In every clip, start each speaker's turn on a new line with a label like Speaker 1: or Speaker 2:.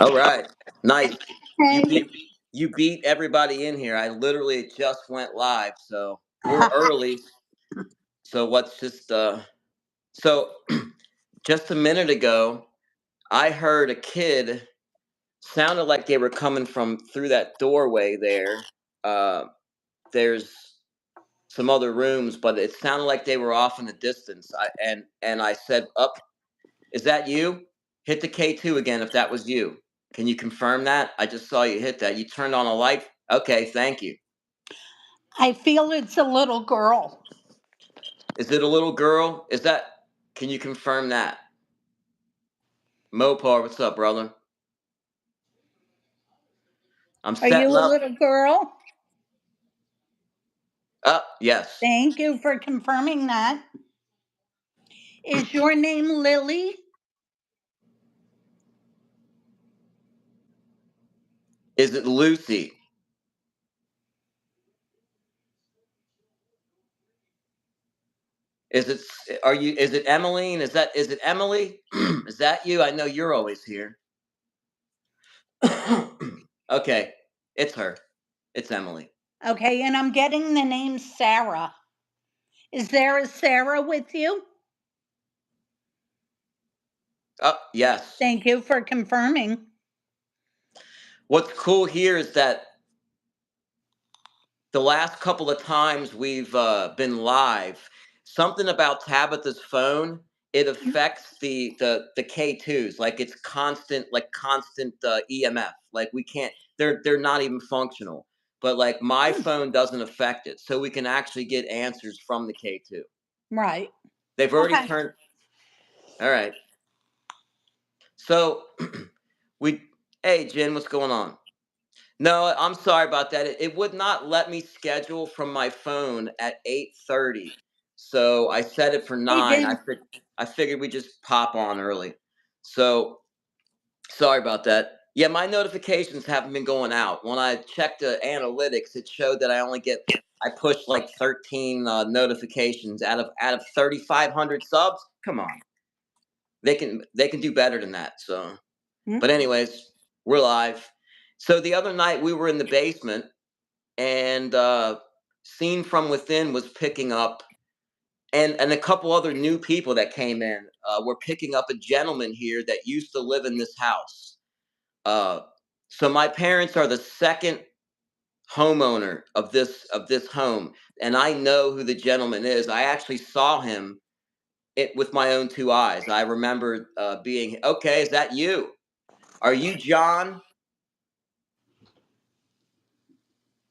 Speaker 1: All right. Nice. You
Speaker 2: Hey,
Speaker 1: beat you beat everybody in here. I literally just went live, so we're early. So what's just so just a minute ago, I heard a kid sounded like they were coming from through that doorway there. Uh there's some other rooms, but it sounded like they were off in the distance. And I said, "Up, is that you? Hit the K2 again if that was you. Can you confirm that? I just saw you hit that. You turned on a light. Okay, thank you.
Speaker 2: I feel it's a little girl.
Speaker 1: Is it a little girl? Is that? Can you confirm that? Mopar, what's up, brother? I'm
Speaker 2: Are you
Speaker 1: setting
Speaker 2: a
Speaker 1: up.
Speaker 2: little girl?
Speaker 1: Yes.
Speaker 2: Thank you for confirming that. Is your name Lily?
Speaker 1: Is it Lucy? Is it? Are you? Is it Emmeline? Is that? Is it Emily? Is that you? I know you're always here. Okay, it's her. It's Emily.
Speaker 2: Okay, and I'm getting the name Sarah. Is there a Sarah with you?
Speaker 1: Yes.
Speaker 2: Thank you for confirming.
Speaker 1: What's cool here is that the last couple of times we've been live, something about Tabitha's phone, it affects the K2s. Like it's constant, like constant EMF. Like we can't. They're not even functional. But like my phone doesn't affect it, so we can actually get answers from the K2.
Speaker 2: Right.
Speaker 1: They've already
Speaker 2: Okay.
Speaker 1: turned. All right. So we. Hey, Jen, what's going on? No, I'm sorry about that. It would not let me schedule from my phone at 8:30. So I set it for
Speaker 2: Hey,
Speaker 1: 9.
Speaker 2: Jen.
Speaker 1: I figured we just pop on early. So sorry about that. Yeah, my notifications haven't been going out. When I checked the analytics, it showed that I pushed like 13 notifications out of 3,500 subs. Come on. They can do better than that. So
Speaker 2: Hmm?
Speaker 1: but anyways, we're live. So the other night we were in the basement and Scene from Within was picking up, and a couple other new people that came in were picking up a gentleman here that used to live in this house. Uh, so my parents are the second homeowner of this home, and I know who the gentleman is. I actually saw him with my own two eyes. I remember being okay. Is that you? Are you John?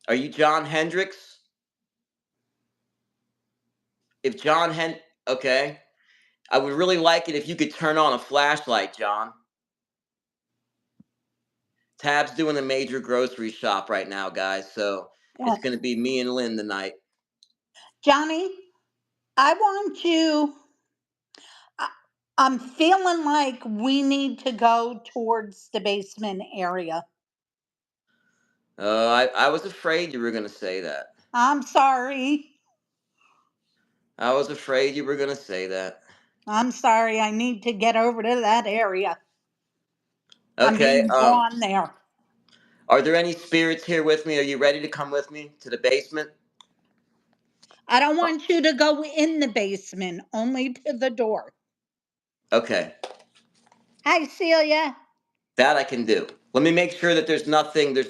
Speaker 1: Are you John Hendricks? If okay. I would really like it if you could turn on a flashlight, John. Tab's doing a major grocery shop right now, guys, so
Speaker 2: Yeah.
Speaker 1: it's going to be me and Lynn tonight.
Speaker 2: Johnny, I want you. I- I'm feeling like we need to go towards the basement area.
Speaker 1: I was afraid you were going to say that.
Speaker 2: I'm sorry.
Speaker 1: I was afraid you were going to say that.
Speaker 2: I'm sorry. I need to get over to that area. I'm
Speaker 1: Okay,
Speaker 2: being drawn there.
Speaker 1: are there any spirits here with me? Are you ready to come with me to the basement?
Speaker 2: I don't want you to go in the basement, only to the door.
Speaker 1: Okay,
Speaker 2: Hi, Celia.
Speaker 1: that I can do. Let me make sure that there's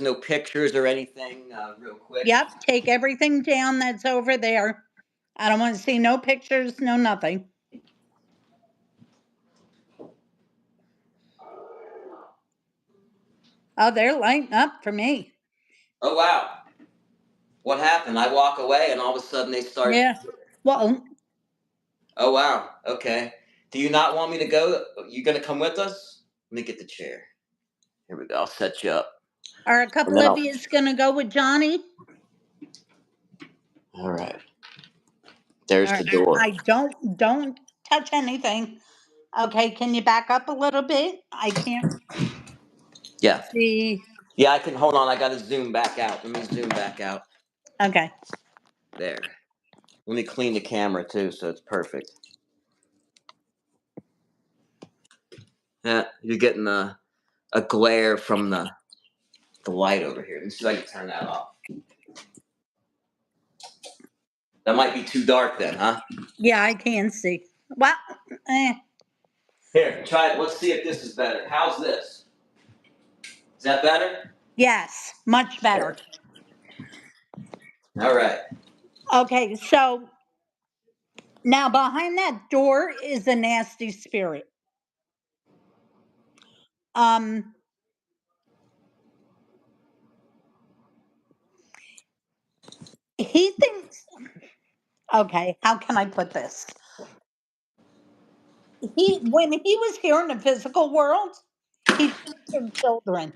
Speaker 1: no pictures or anything real quick.
Speaker 2: Yep, take everything down that's over there. I don't want to see no pictures, no nothing. Oh, they're lighting up for me.
Speaker 1: Oh, wow. What happened? I walk away and all of a sudden they start.
Speaker 2: Yeah. Well,
Speaker 1: Oh wow. Okay. Do you not want me to go? You gonna come with us? Let me get the chair. Here we go. I'll set you up.
Speaker 2: are a
Speaker 1: And
Speaker 2: couple
Speaker 1: then
Speaker 2: of
Speaker 1: I'll.
Speaker 2: you going to go with Johnny?
Speaker 1: All right. There's
Speaker 2: All
Speaker 1: the
Speaker 2: right.
Speaker 1: door.
Speaker 2: I don't touch anything. Okay, can you back up a little bit? I can't
Speaker 1: Yeah.
Speaker 2: see.
Speaker 1: Yeah. I can. Hold on. I gotta zoom back out. Let me zoom back out.
Speaker 2: Okay.
Speaker 1: There. Let me clean the camera too, so it's perfect. Yeah. You're getting a glare from the light over here. Let me see if I can turn that off. That might be too dark then, huh?
Speaker 2: Yeah, I can see. Well,
Speaker 1: Here, try it. Let's see if this is better. How's this? Is that better?
Speaker 2: yes, much better.
Speaker 1: All right.
Speaker 2: Okay, so now behind that door is a nasty spirit. Um, he thinks. Okay, how can I put this? When he was here in the physical world, he tortured children.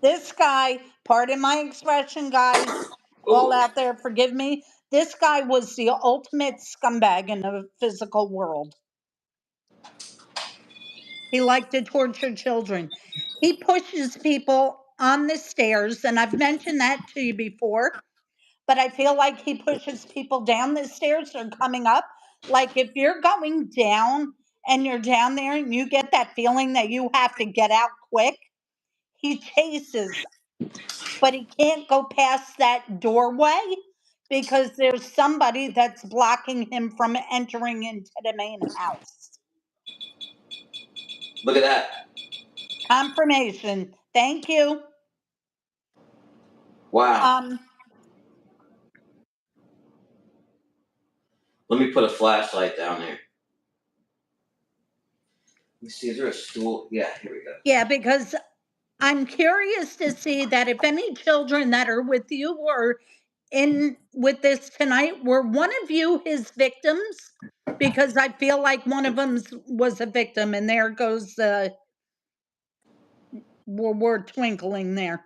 Speaker 2: This guy, pardon my expression, guys, all
Speaker 1: Ooh.
Speaker 2: out there, forgive me. This guy was the ultimate scumbag in the physical world. He liked to torture children. He pushes people on the stairs, and I've mentioned that to you before, but I feel like he pushes people down the stairs or coming up. Like if you're going down and you're down there and you get that feeling that you have to get out quick, he chases, but he can't go past that doorway because there's somebody that's blocking him from entering into the main house.
Speaker 1: Look at that.
Speaker 2: Confirmation. Thank you.
Speaker 1: Wow.
Speaker 2: Um,
Speaker 1: Let me put a flashlight down there. Let me see. Is there a stool? Yeah, here we go.
Speaker 2: yeah, because I'm curious to see that if any children that are with you or in with this tonight were one of you his victims, because I feel like one of them was a victim, and there goes the we're twinkling there.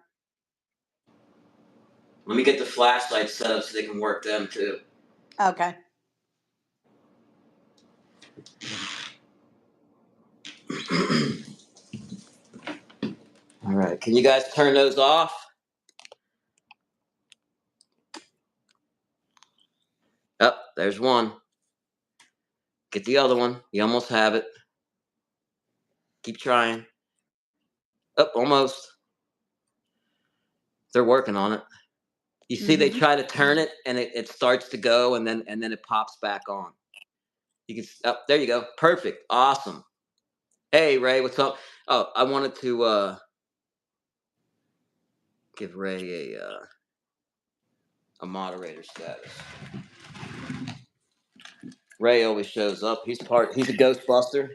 Speaker 1: Let me get the flashlight set up so they can work them too.
Speaker 2: Okay.
Speaker 1: All right. Can you guys turn those off? Oh, there's one. Get the other one. You almost have it. Keep trying. Oh, almost. They're working on it. You see, they
Speaker 2: Mm-hmm.
Speaker 1: try to turn it, and it starts to go, and then it pops back on. You can. Oh, there you go. Perfect. Awesome. Hey, Ray, what's up? Oh, I wanted to give Ray a moderator status. Ray always shows up. He's a Ghostbuster.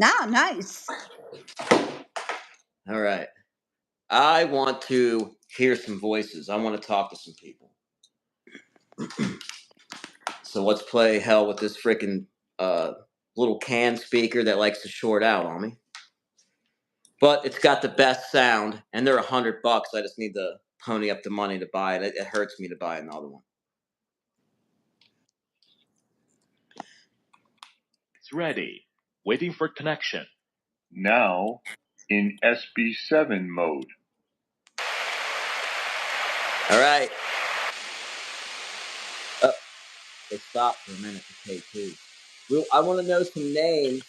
Speaker 2: Ah, nice.
Speaker 1: All right. I want to hear some voices. I want to talk to some people. So let's play hell with this freaking little can speaker that likes to short out on me. But it's got the best sound, and they're $100. I just need to pony up the money to buy it. It hurts me to buy another one.
Speaker 3: It's ready, waiting for connection. Now in SB7 mode.
Speaker 1: All right. They stopped for a minute to pay too. I want to know some names.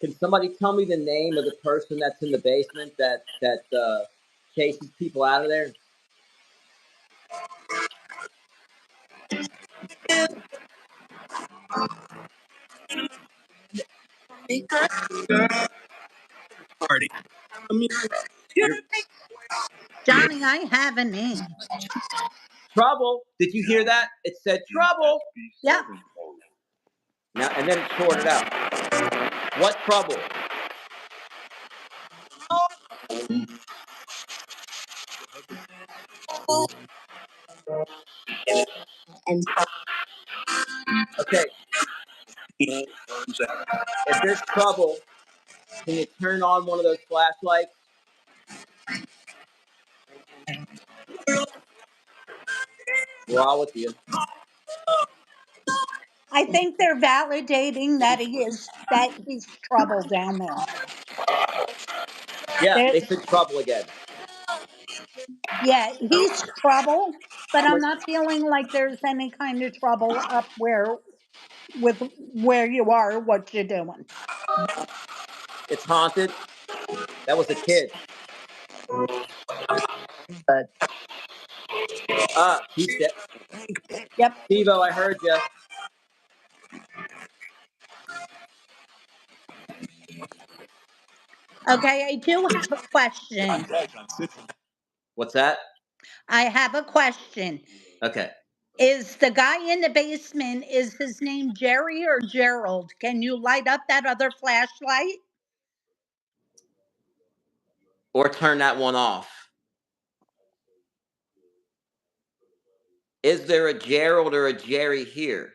Speaker 1: Can somebody tell me the name of the person that's in the basement that chases people out of there?
Speaker 4: Party.
Speaker 2: Johnny, I have a name.
Speaker 1: Trouble. Did you hear that? It said trouble.
Speaker 2: Yeah.
Speaker 1: Now and then it shorted out. What trouble?
Speaker 4: And
Speaker 1: Okay. If there's trouble, can you turn on one of those flashlights? We're all with you.
Speaker 2: I think they're validating that he's trouble down there.
Speaker 1: Yeah,
Speaker 2: There,
Speaker 1: they said trouble again.
Speaker 2: yeah, he's trouble, but I'm not feeling like there's any kind of trouble up where. with where you are, what you're doing.
Speaker 1: It's haunted. That was a kid. He's dead.
Speaker 2: Yep.
Speaker 1: Steve-O, I heard you.
Speaker 2: Okay, I do have a question.
Speaker 1: What's that?
Speaker 2: I have a question.
Speaker 1: Okay.
Speaker 2: Is the guy in the basement, is his name Jerry or Gerald? Can you light up that other flashlight?
Speaker 1: Or turn that one off. Is there a Gerald or a Jerry here?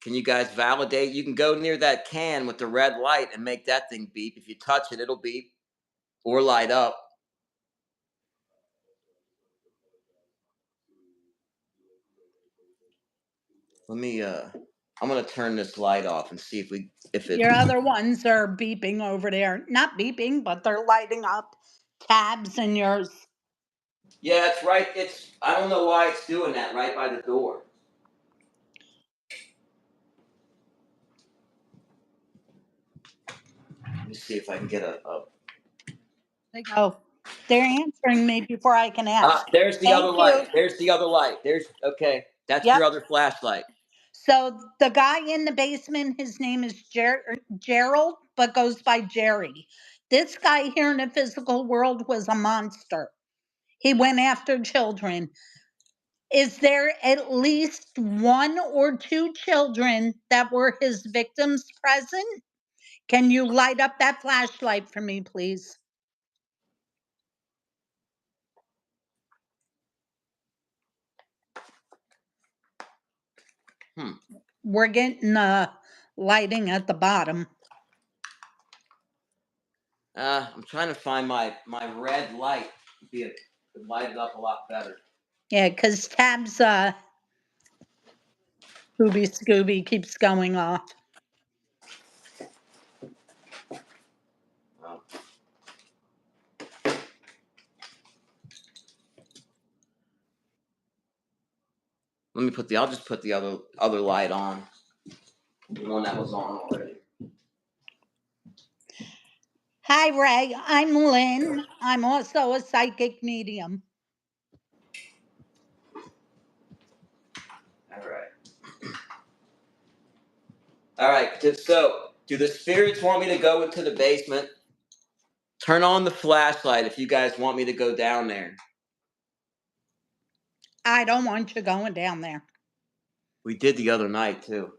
Speaker 1: Can you guys validate? You can go near that can with the red light and make that thing beep. If you touch it, it'll beep or light up. Let me I'm gonna turn this light off and see if it
Speaker 2: Your other ones are beeping over there. Not beeping, but they're lighting up tabs in yours.
Speaker 1: Yeah, it's right. I don't know why it's doing that right by the door. Let me see if I can get a
Speaker 2: They go. They're answering me before I can ask.
Speaker 1: there's the other
Speaker 2: Thank
Speaker 1: light.
Speaker 2: you.
Speaker 1: There's the other light. Okay. That's
Speaker 2: Yep.
Speaker 1: your other flashlight.
Speaker 2: So the guy in the basement, his name is Gerald, but goes by Jerry. This guy here in the physical world was a monster. He went after children. Is there at least one or two children that were his victims present? Can you light up that flashlight for me, please? We're getting lighting at the bottom.
Speaker 1: I'm trying to find my red light. Could light it up a lot better.
Speaker 2: Yeah, because tabs Scooby Scooby keeps going off.
Speaker 1: Oh. I'll just put the other light on. The one that was on already.
Speaker 2: Hi, Ray. I'm Lynn. I'm also a psychic medium.
Speaker 1: All right. So, do the spirits want me to go into the basement? Turn on the flashlight if you guys want me to go down there.
Speaker 2: I don't want you going down there.
Speaker 1: We did the other night too.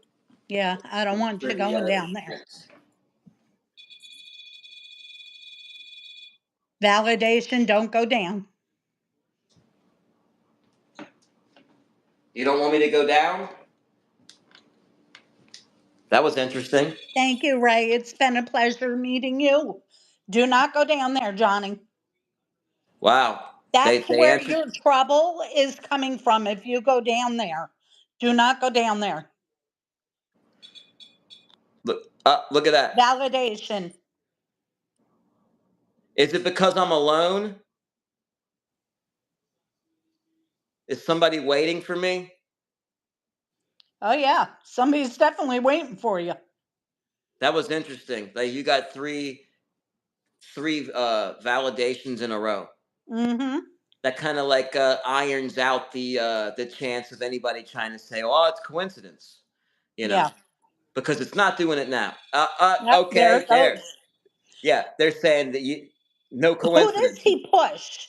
Speaker 2: Yeah, I don't want you going down there. Validation, don't go down.
Speaker 1: You don't want me to go down? That was interesting.
Speaker 2: Thank you, Ray. It's been a pleasure meeting you. Do not go down there, Johnny.
Speaker 1: Wow.
Speaker 2: That's
Speaker 1: They
Speaker 2: where
Speaker 1: answered.
Speaker 2: your trouble is coming from if you go down there. Do not go down there.
Speaker 1: Look at that.
Speaker 2: Validation.
Speaker 1: Is it because I'm alone? Is somebody waiting for me?
Speaker 2: Oh, yeah. Somebody's definitely waiting for you.
Speaker 1: That was interesting. Like you got three validations in a row.
Speaker 2: Mm-hmm.
Speaker 1: That kind of like irons out the chance of anybody trying to say, "Oh, it's coincidence,"
Speaker 2: Yeah.
Speaker 1: because it's not doing it now.
Speaker 2: Yep, there
Speaker 1: Okay,
Speaker 2: it
Speaker 1: there.
Speaker 2: goes.
Speaker 1: Yeah, they're saying that no
Speaker 2: Who does
Speaker 1: coincidence.
Speaker 2: he push?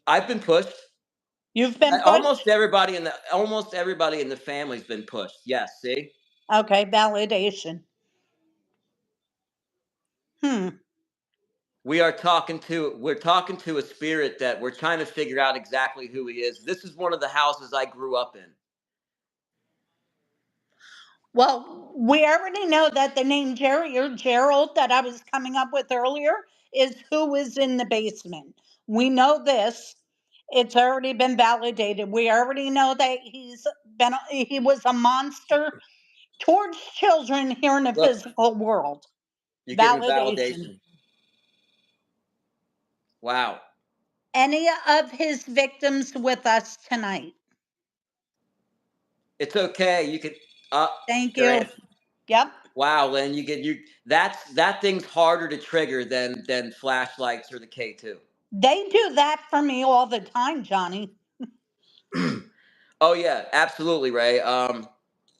Speaker 1: I've been pushed.
Speaker 2: You've been pushed?
Speaker 1: Almost everybody in the family's been pushed. Yes, see?
Speaker 2: Okay, validation.
Speaker 1: We're talking to a spirit that we're trying to figure out exactly who he is. This is one of the houses I grew up in.
Speaker 2: Well, we already know that the name Jerry or Gerald that I was coming up with earlier is who is in the basement. We know this. It's already been validated. We already know that he was a monster towards children here in the
Speaker 1: Look,
Speaker 2: physical world.
Speaker 1: you're getting
Speaker 2: Validation.
Speaker 1: validation. Wow.
Speaker 2: Any of his victims with us tonight?
Speaker 1: It's okay. You can
Speaker 2: Thank you.
Speaker 1: Great.
Speaker 2: Yep.
Speaker 1: Wow, Lynn, that thing's harder to trigger than flashlights or the K2.
Speaker 2: They do that for me all the time, Johnny.
Speaker 1: Oh yeah, absolutely, Ray.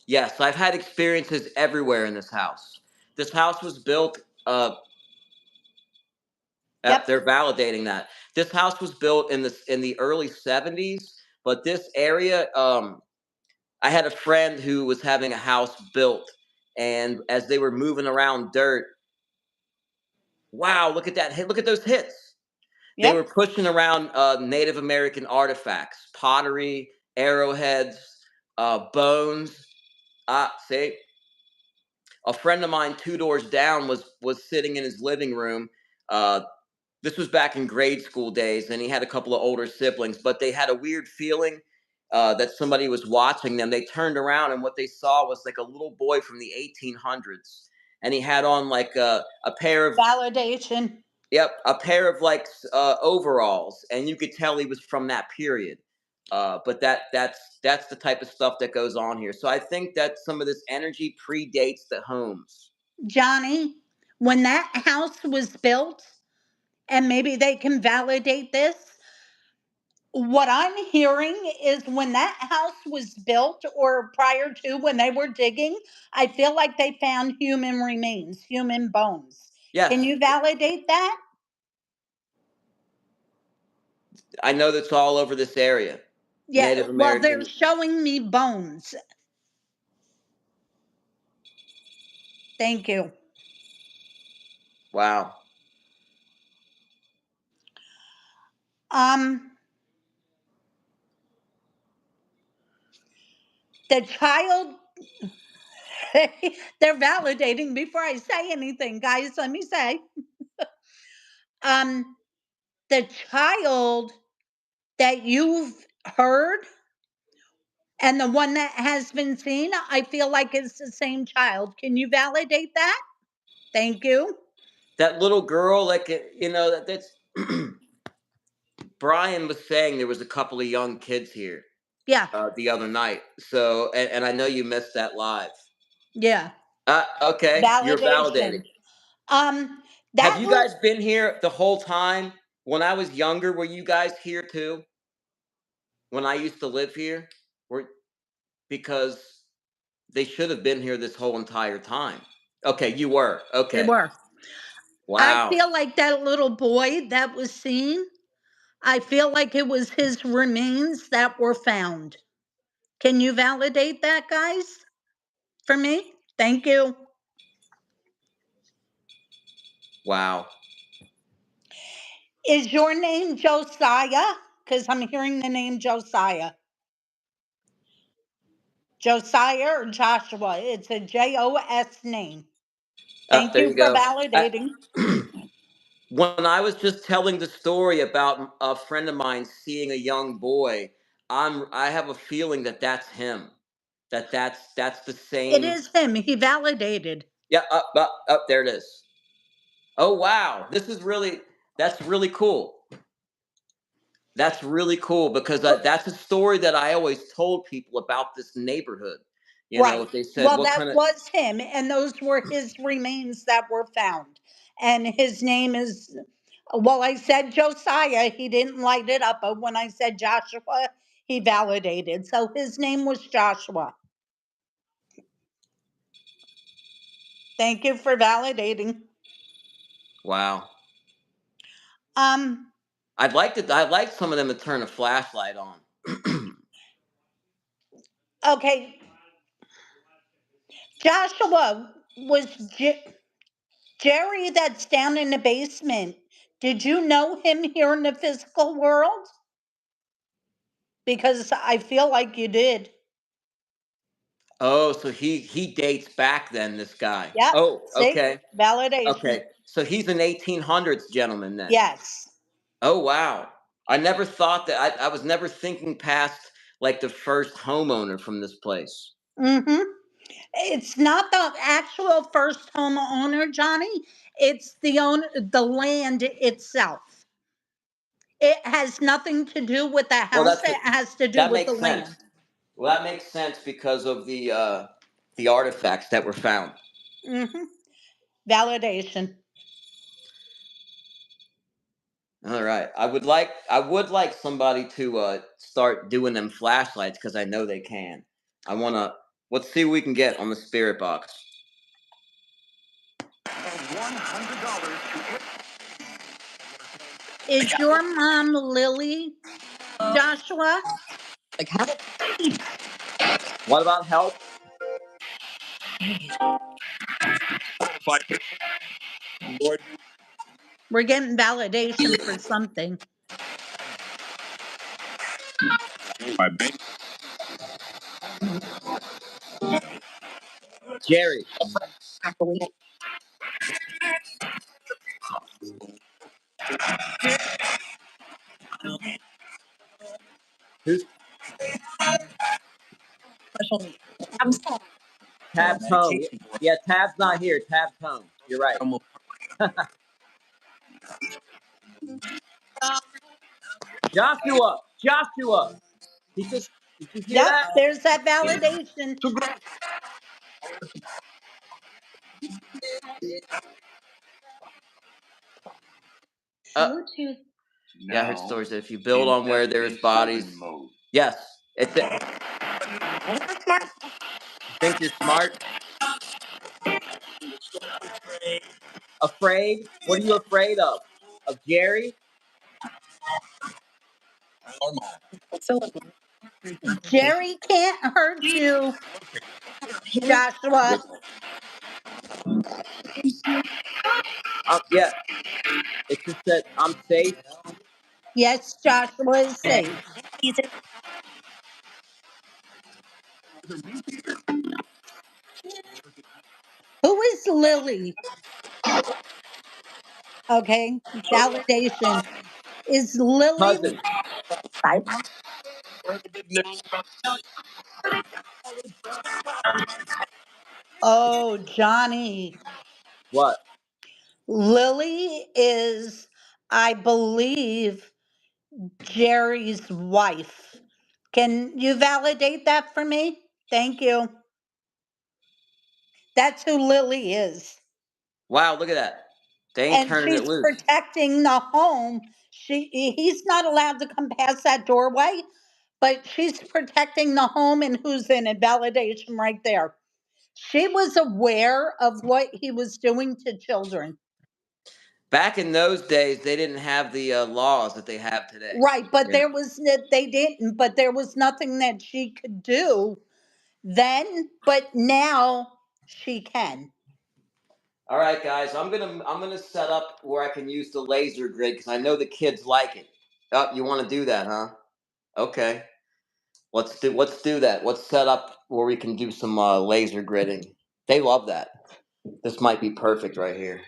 Speaker 1: Yes, I've had experiences everywhere in this house. This house was built.
Speaker 2: Yep.
Speaker 1: They're validating that this house was built in the early '70s, but this area. I had a friend who was having a house built, and as they were moving around dirt, wow, look at that! Hey, look at those hits. They were
Speaker 2: Yep.
Speaker 1: pushing around Native American artifacts, pottery, arrowheads, bones. See, a friend of mine 2 doors down was sitting in his living room. Uh, this was back in grade school days, and he had a couple of older siblings, but they had a weird feeling that somebody was watching them. They turned around, and what they saw was like a little boy from the 1800s, and he had on like a pair of
Speaker 2: Validation.
Speaker 1: yep, a pair of like overalls, and you could tell he was from that period. But that's the type of stuff that goes on here. So I think that some of this energy predates the homes.
Speaker 2: Johnny, when that house was built, and maybe they can validate this, what I'm hearing is when that house was built or prior to when they were digging, I feel like they found human remains, human bones.
Speaker 1: Yes,
Speaker 2: Can you validate that?
Speaker 1: I know that's all over this area.
Speaker 2: Yeah,
Speaker 1: Native
Speaker 2: well, they're
Speaker 1: American.
Speaker 2: showing me bones. Thank you.
Speaker 1: Wow.
Speaker 2: Um, the child, they're validating before I say anything, guys. Let me say, um, the child that you've heard and the one that has been seen, I feel like it's the same child. Can you validate that? Thank you.
Speaker 1: That little girl, like that's Brian was saying there was a couple of young kids here
Speaker 2: Yeah,
Speaker 1: the other night. So, and I know you missed that live.
Speaker 2: yeah.
Speaker 1: Okay, you're validating.
Speaker 2: Validation. Um,
Speaker 1: Have
Speaker 2: that
Speaker 1: you
Speaker 2: little,
Speaker 1: guys been here the whole time? When I was younger, were you guys here too? When I used to live here, were because they should have been here this whole entire time. Okay, you were.
Speaker 2: they
Speaker 1: Okay.
Speaker 2: were. I
Speaker 1: Wow.
Speaker 2: feel like that little boy that was seen, I feel like it was his remains that were found. Can you validate that, guys? For me? Thank you.
Speaker 1: Wow.
Speaker 2: Is your name Josiah? Because I'm hearing the name Josiah. Josiah or Joshua? It's a JOS name. Thank
Speaker 1: There
Speaker 2: you
Speaker 1: you
Speaker 2: for
Speaker 1: go.
Speaker 2: validating.
Speaker 1: When I was just telling the story about a friend of mine seeing a young boy, I have a feeling that that's him. That's the
Speaker 2: It
Speaker 1: same.
Speaker 2: is him. He validated.
Speaker 1: Yeah, up there it is. Oh wow, that's really cool. That's really cool because that's a story that I always told people about this neighborhood.
Speaker 2: Right.
Speaker 1: They said
Speaker 2: Well,
Speaker 1: what
Speaker 2: that
Speaker 1: kind of
Speaker 2: was him, and those were his remains that were found. And his name is, well, I said Josiah, he didn't light it up, but when I said Joshua, he validated. So his name was Joshua. Thank you for validating.
Speaker 1: wow.
Speaker 2: Um,
Speaker 1: I'd like some of them to turn a flashlight on.
Speaker 2: okay, Joshua was Jerry that's down in the basement. Did you know him here in the physical world? Because I feel like you did.
Speaker 1: Oh, so he dates back then, this guy.
Speaker 2: Yep.
Speaker 1: Oh,
Speaker 2: See?
Speaker 1: okay.
Speaker 2: Validation.
Speaker 1: Okay. So he's an 1800s gentleman then.
Speaker 2: Yes.
Speaker 1: Oh, wow. I never thought that I was never thinking past like the first homeowner from this place.
Speaker 2: Mm-hmm. It's not the actual first homeowner, Johnny. It's the land itself. It has nothing to do with the
Speaker 1: Well,
Speaker 2: house. It has to do
Speaker 1: that
Speaker 2: with the
Speaker 1: makes sense.
Speaker 2: land.
Speaker 1: Well, that makes sense because of the the artifacts that were found.
Speaker 2: Validation.
Speaker 1: All right. I would like somebody to start doing them flashlights because I know they can. Let's see what we can get on the spirit box.
Speaker 3: $100
Speaker 2: Is your mom Lily, Joshua?
Speaker 4: Like how?
Speaker 1: What about help?
Speaker 3: Lord,
Speaker 2: We're getting validation for something.
Speaker 3: my bank.
Speaker 1: Jerry. Who's
Speaker 4: I'm sorry.
Speaker 1: Tab's home? Yeah, Tab's not here. Tab's home. You're right. Joshua. Did you hear
Speaker 2: Yep,
Speaker 1: that?
Speaker 2: there's that validation. Bluetooth.
Speaker 1: Yeah, I heard stories that if you build on where there's bodies.
Speaker 3: Mode.
Speaker 1: Yes. It's it. Think you're smart? Afraid? What are you afraid of? Of Jerry?
Speaker 2: Jerry can't hurt you, Joshua.
Speaker 1: Yeah. It's just that I'm safe.
Speaker 2: Yes, Joshua is safe. Who is Lily? Okay, validation. Is Lily?
Speaker 1: Cousin.
Speaker 2: Oh, Johnny.
Speaker 1: What?
Speaker 2: Lily is, I believe, Jerry's wife. Can you validate that for me? Thank you. That's who Lily is.
Speaker 1: Wow, look at that. They ain't
Speaker 2: And
Speaker 1: turning it
Speaker 2: she's
Speaker 1: loose.
Speaker 2: protecting the home. He's not allowed to come past that doorway, but she's protecting the home and who's in it. Validation right there. She was aware of what he was doing to children.
Speaker 1: Back in those days, they didn't have the laws that they have today.
Speaker 2: Right, but
Speaker 1: Yeah.
Speaker 2: they didn't, but there was nothing that she could do then, but now she can.
Speaker 1: All right, guys, I'm gonna set up where I can use the laser grid because I know the kids like it. Oh, you want to do that, huh? Okay, let's do that. Let's set up where we can do some laser gridding. They love that. This might be perfect right here.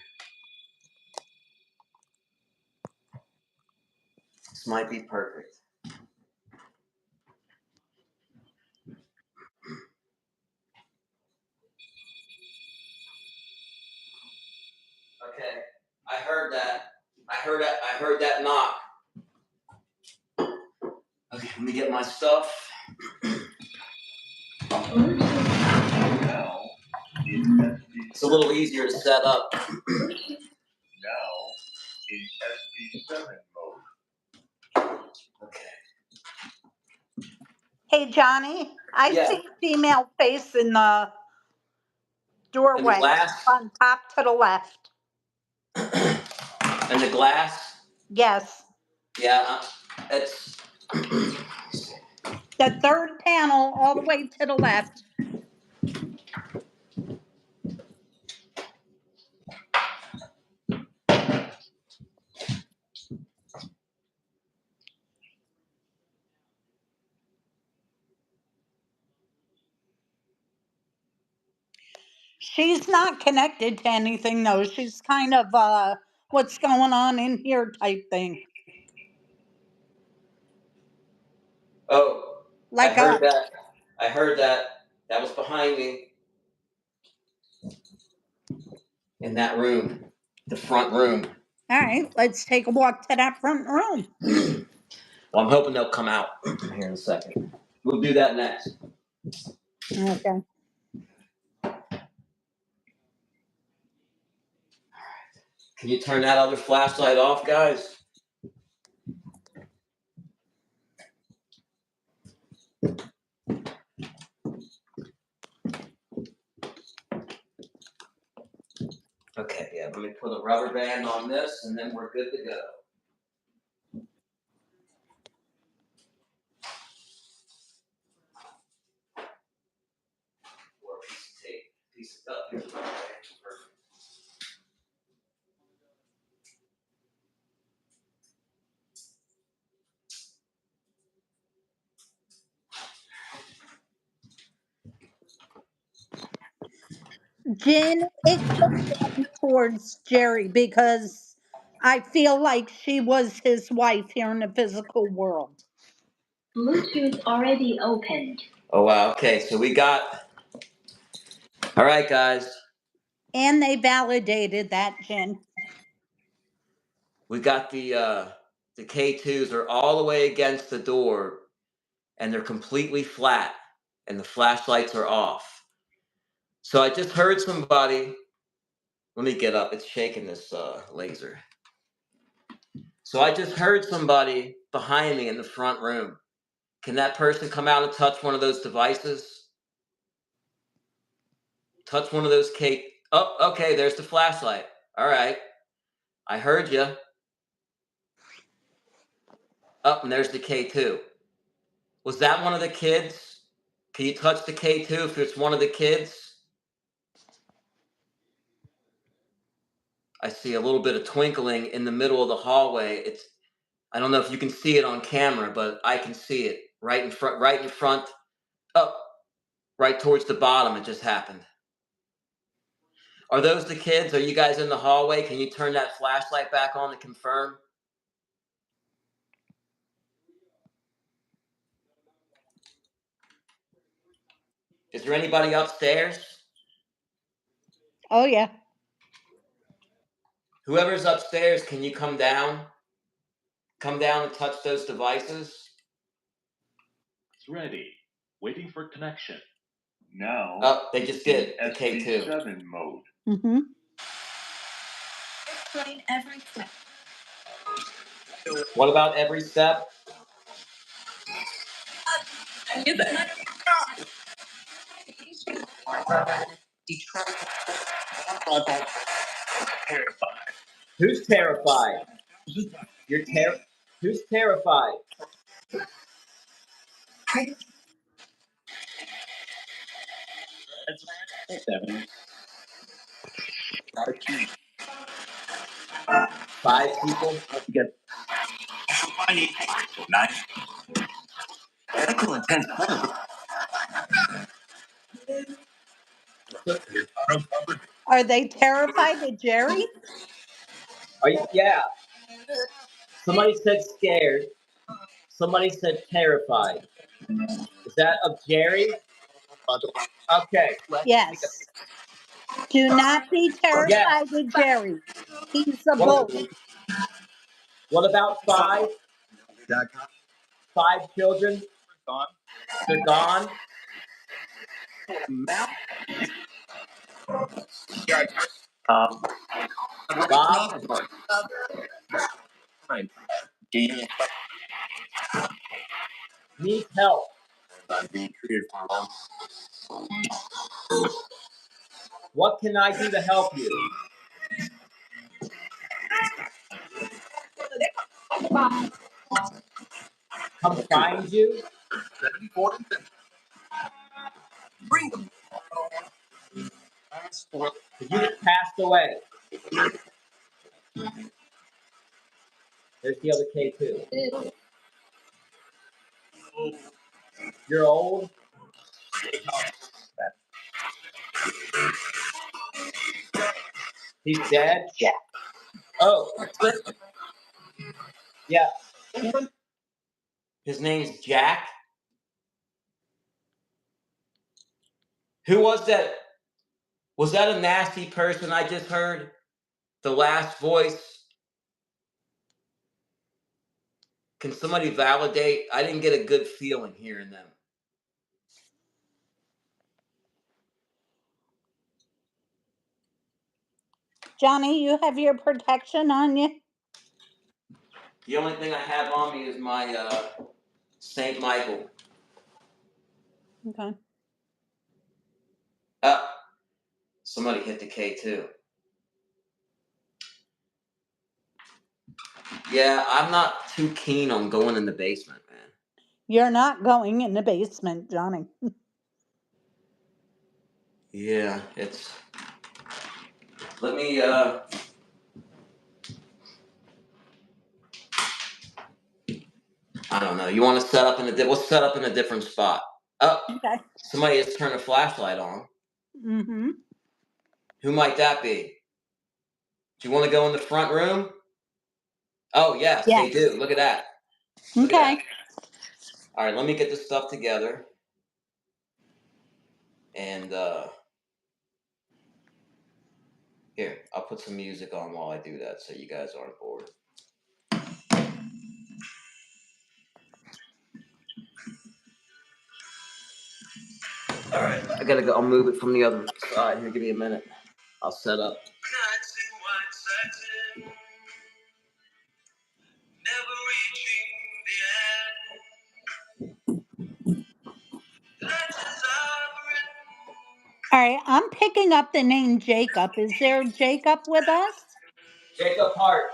Speaker 1: This might be perfect. Okay, I heard that. I heard that knock. Okay, let me get my stuff.
Speaker 3: Now, in
Speaker 1: It's a little easier to set up.
Speaker 3: now in SB7 mode.
Speaker 1: Okay.
Speaker 2: Hey, Johnny, I
Speaker 1: Yeah.
Speaker 2: see a female face in the
Speaker 1: And the
Speaker 2: doorway
Speaker 1: glass.
Speaker 2: on top to the left.
Speaker 1: And the glass.
Speaker 2: Yes.
Speaker 1: Yeah, it's.
Speaker 2: The third panel all the way to the left. She's not connected to anything though. She's kind of what's going on in here type thing.
Speaker 1: Oh, I
Speaker 2: Like
Speaker 1: heard that. I heard that. That was behind me. In that room, the front room.
Speaker 2: all right, let's take a walk to that front room.
Speaker 1: Well, I'm hoping they'll come out here in a second. We'll do that next.
Speaker 2: Okay.
Speaker 1: Can you turn that other flashlight off, guys? Okay, yeah, let me put a rubber band on this, and then we're good to go. Or a piece of tape. Piece of here's a rubber band. Perfect.
Speaker 2: Jen, it could have been towards Jerry because I feel like she was his wife here in the physical world.
Speaker 5: Bluetooth already opened.
Speaker 1: Oh, wow. Okay, so we got... All right, guys.
Speaker 2: And they validated that, Jen.
Speaker 1: We got the K2s are all the way against the door, and they're completely flat, and the flashlights are off. So I just heard somebody... Let me get up. It's shaking this laser. So I just heard somebody behind me in the front room. Can that person come out and touch one of those devices? Touch one of those K... Oh, okay, there's the flashlight. All right. I heard you. Up, and there's the K2. Was that one of the kids? Can you touch the K2 if it's one of the kids? I see a little bit of twinkling in the middle of the hallway. I don't know if you can see it on camera, but I can see it right in front. Up, right towards the bottom. It just happened. Are those the kids? Are you guys in the hallway? Can you turn that flashlight back on to confirm? Is there anybody upstairs?
Speaker 2: Oh, yeah.
Speaker 1: Whoever's upstairs, can you come down? Come down and touch those devices?
Speaker 3: It's ready. Waiting for connection. Now,
Speaker 1: Oh, they just did. The K2.
Speaker 3: SB7 mode.
Speaker 2: Mm-hmm.
Speaker 4: Explain every step.
Speaker 1: What about every step?
Speaker 3: Terrified.
Speaker 1: Who's terrified? Who's terrified?
Speaker 3: That's 7.
Speaker 1: 5 people.
Speaker 3: Get 9. Medical intense.
Speaker 2: Are they terrified of Jerry?
Speaker 1: Are you? Yeah. Somebody said scared. Somebody said terrified. Is that of Jerry? Okay.
Speaker 2: Yes. Do not be
Speaker 1: Yes.
Speaker 2: terrified of Jerry. He's a
Speaker 1: What,
Speaker 2: bully.
Speaker 1: what about 5? 5 children? They're gone. Bob? Needs help. What can I do to help you? Come find you? You just passed away. There's the other K2. You're old? He's dead? Yeah. Oh. Yeah. His name's Jack? Who was that? Was that a nasty person I just heard? The last voice? Can somebody validate? I didn't get a good feeling hearing them.
Speaker 2: Johnny, you have your protection on you?
Speaker 1: The only thing I have on me is my Saint Michael.
Speaker 2: Okay.
Speaker 1: Somebody hit the K2. Yeah, I'm not too keen on going in the basement, man.
Speaker 2: You're not going in the basement, Johnny.
Speaker 1: Yeah, it's. Let me. I don't know. You want to set up in a? We'll set up in a different spot. Oh,
Speaker 2: Okay.
Speaker 1: somebody has turned a flashlight on.
Speaker 2: Mm-hmm.
Speaker 1: Who might that be? Do you want to go in the front room? Oh yes, they
Speaker 2: Yes.
Speaker 1: do. Look at that. Look at that.
Speaker 2: Okay.
Speaker 1: All right, let me get this stuff together. And here, I'll put some music on while I do that, so you guys aren't bored. All right, I gotta go. I'll move it from the other side. Here, give me a minute. I'll set up.
Speaker 2: All right. I'm picking up the name Jacob. Is there Jacob with us?
Speaker 1: Jacob Hart.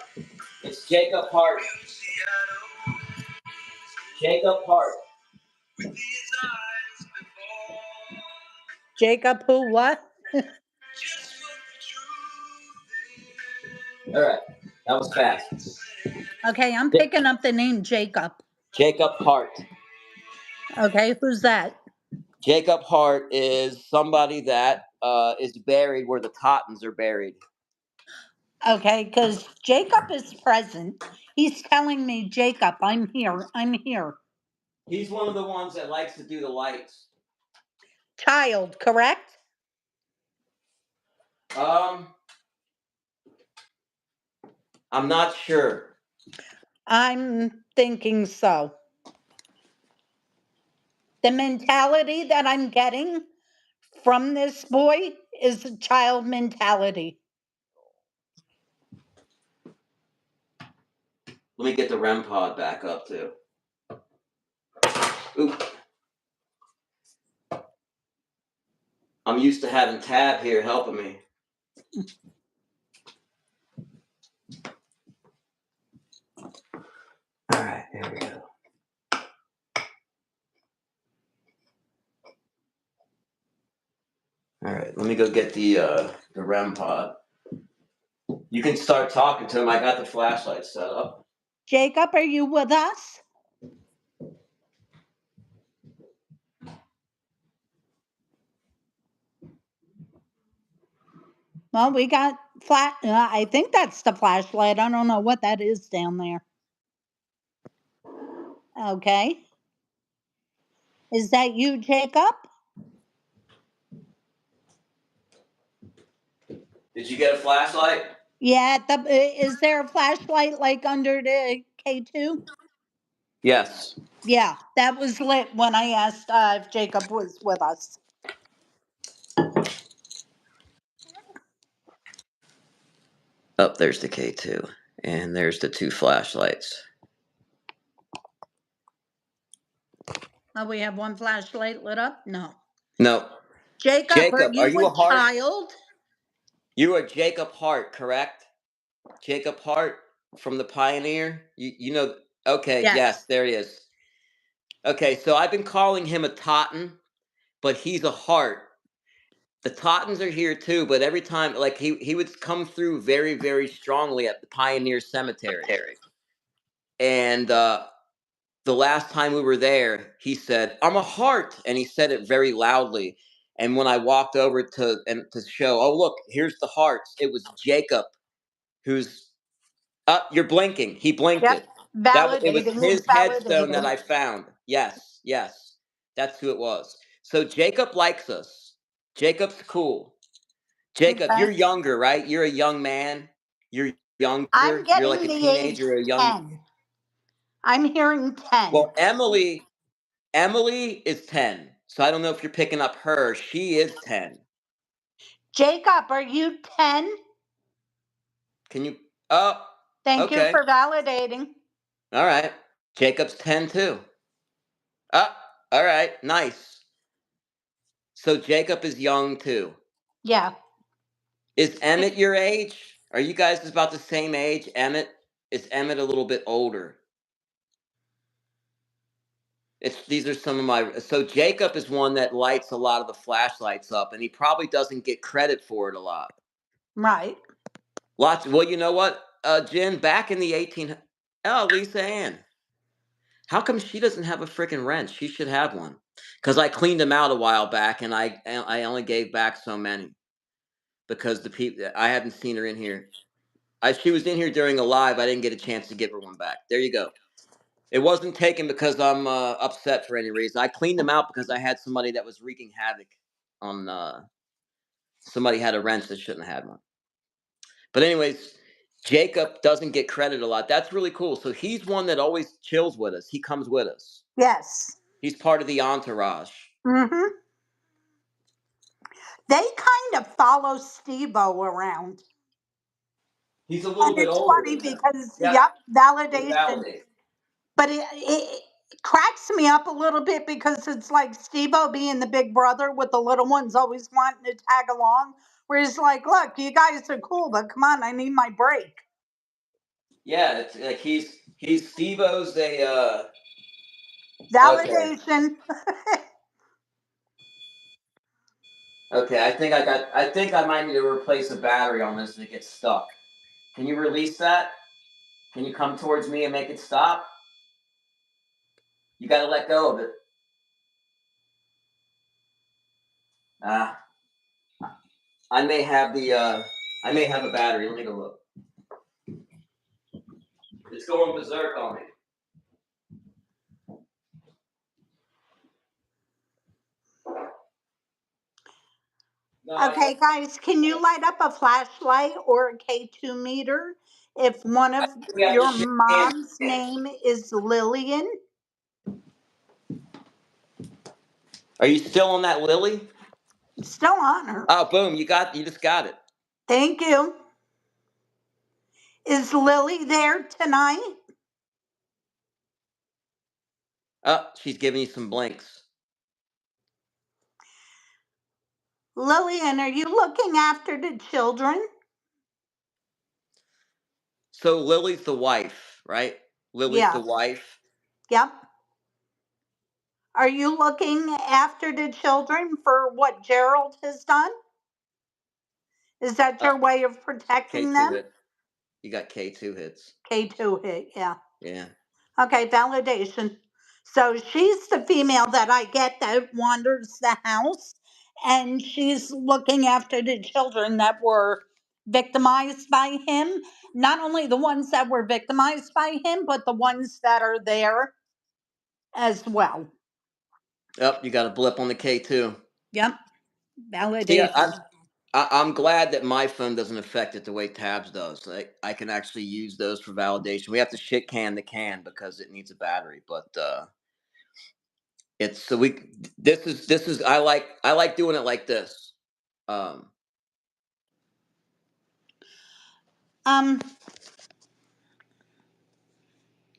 Speaker 1: It's Jacob Hart. Jacob Hart.
Speaker 2: Jacob who what?
Speaker 1: All right, that was fast.
Speaker 2: Okay, I'm picking up the name Jacob.
Speaker 1: Jacob Hart.
Speaker 2: Okay, who's that?
Speaker 1: Jacob Hart is somebody that is buried where the Tottens are buried.
Speaker 2: Okay, because Jacob is present. He's telling me, Jacob, I'm here. I'm here.
Speaker 1: He's one of the ones that likes to do the lights.
Speaker 2: Child, correct?
Speaker 1: I'm not sure.
Speaker 2: I'm thinking so. The mentality that I'm getting from this boy is a child mentality.
Speaker 1: Let me get the REM pod back up too. Oop. I'm used to having Tab here helping me. All right, there we go. All right, let me go get the REM pod. You can start talking to him. I got the flashlight set up.
Speaker 2: Jacob, are you with us? Well, we got I think that's the flashlight. I don't know what that is down there. Okay. Is that you, Jacob?
Speaker 1: Did you get a flashlight?
Speaker 2: Yeah. Is there a flashlight like under the K2?
Speaker 1: Yes.
Speaker 2: Yeah, that was lit when I asked if Jacob was with us.
Speaker 1: Up there's the K2, and there's the two flashlights.
Speaker 2: Oh, we have one flashlight lit up? No.
Speaker 1: No.
Speaker 2: Jacob, are
Speaker 1: Jacob, are
Speaker 2: you
Speaker 1: you
Speaker 2: a
Speaker 1: a Hart?
Speaker 2: child?
Speaker 1: You are Jacob Hart, correct? Jacob Hart from the Pioneer. You know. Okay. Yes,
Speaker 2: Yes.
Speaker 1: there he is. Okay, so I've been calling him a Totten, but he's a Hart. The Tottens are here too, but every time, like he would come through very, very strongly at the Pioneer Cemetery. And the last time we were there, he said, "I'm a Hart," and he said it very loudly. And when I walked over to show, oh look, here's the Hearts. It was Jacob, who's up. You're blinking. He blinked
Speaker 2: Yep.
Speaker 1: it. It was
Speaker 2: Validating,
Speaker 1: his headstone that
Speaker 2: validating.
Speaker 1: I found. Yes, yes, that's who it was. So Jacob likes us. Jacob's cool. Jacob,
Speaker 2: Okay.
Speaker 1: you're younger, right? You're a young man. You're
Speaker 2: I'm
Speaker 1: younger. You're like
Speaker 2: getting
Speaker 1: a
Speaker 2: the age
Speaker 1: teenager, a young.
Speaker 2: 10. I'm hearing 10.
Speaker 1: Well, Emily is 10. So I don't know if you're picking up her. She is 10.
Speaker 2: Jacob, are you 10?
Speaker 1: Can you? Oh,
Speaker 2: Thank you
Speaker 1: okay.
Speaker 2: for validating.
Speaker 1: All right. Jacob's 10 too. Oh, all right. Nice. So Jacob is young too.
Speaker 2: Yeah.
Speaker 1: Is Emmett your age? Are you guys about the same age? Is Emmett a little bit older? These are some of my. So Jacob is one that lights a lot of the flashlights up, and he probably doesn't get credit for it a lot.
Speaker 2: Right.
Speaker 1: Lots. Well, you know what, Jen? Back in the 18. Oh, Lisa Ann. How come she doesn't have a freaking wrench? She should have one. Because I cleaned them out a while back, and I only gave back so many because the people I haven't seen her in here. She was in here during a live. I didn't get a chance to give her one back. There you go. It wasn't taken because I'm upset for any reason. I cleaned them out because I had somebody that was wreaking havoc on. Somebody had a wrench that shouldn't have had one. But anyways, Jacob doesn't get credit a lot. That's really cool. So he's one that always chills with us. He comes with us.
Speaker 2: Yes.
Speaker 1: He's part of the entourage.
Speaker 2: Mm-hmm. They kind of follow Steve-O around.
Speaker 1: He's a little
Speaker 2: And
Speaker 1: bit
Speaker 2: it's
Speaker 1: older
Speaker 2: funny
Speaker 1: than them.
Speaker 2: because,
Speaker 1: Yep.
Speaker 2: yep,
Speaker 1: They
Speaker 2: validation.
Speaker 1: validate.
Speaker 2: But it cracks me up a little bit because it's like Steve-O being the big brother with the little ones always wanting to tag along. Where he's like, look, you guys are cool, but come on, I need my break.
Speaker 1: Yeah, it's like he's Steve-O's a okay.
Speaker 2: Validation.
Speaker 1: Okay, I think I might need to replace a battery on this and it gets stuck. Can you release that? Can you come towards me and make it stop? You gotta let go of it. I may have a battery. Let me go look. It's going berserk on me. No,
Speaker 2: Okay, guys, can you light up a flashlight or a K2 meter if one of
Speaker 1: we have to
Speaker 2: your
Speaker 1: shake hands.
Speaker 2: mom's name is Lillian?
Speaker 1: Are you still on that Lily?
Speaker 2: It's still on her.
Speaker 1: Oh, boom! You just got it.
Speaker 2: Thank you. Is Lily there tonight?
Speaker 1: Oh, she's giving you some blinks.
Speaker 2: Lillian, are you looking after the children?
Speaker 1: So Lily's the wife, right? Lily's the
Speaker 2: Yeah.
Speaker 1: wife.
Speaker 2: Yep. Are you looking after the children for what Gerald has done? Is that your way of protecting
Speaker 1: K2
Speaker 2: them?
Speaker 1: hit. You got K2 hits.
Speaker 2: K2 hit, yeah.
Speaker 1: Yeah.
Speaker 2: Okay, validation. So she's the female that I get that wanders the house, and she's looking after the children that were victimized by him. Not only the ones that were victimized by him, but the ones that are there as well.
Speaker 1: Oh, you got a blip on the K2.
Speaker 2: Yep,
Speaker 1: See,
Speaker 2: validation.
Speaker 1: I'm glad that my phone doesn't affect it the way Tabs does. I can actually use those for validation. We have to shit can the can because it needs a battery, but it's so we. This is I like doing it like this. Um,
Speaker 2: Um,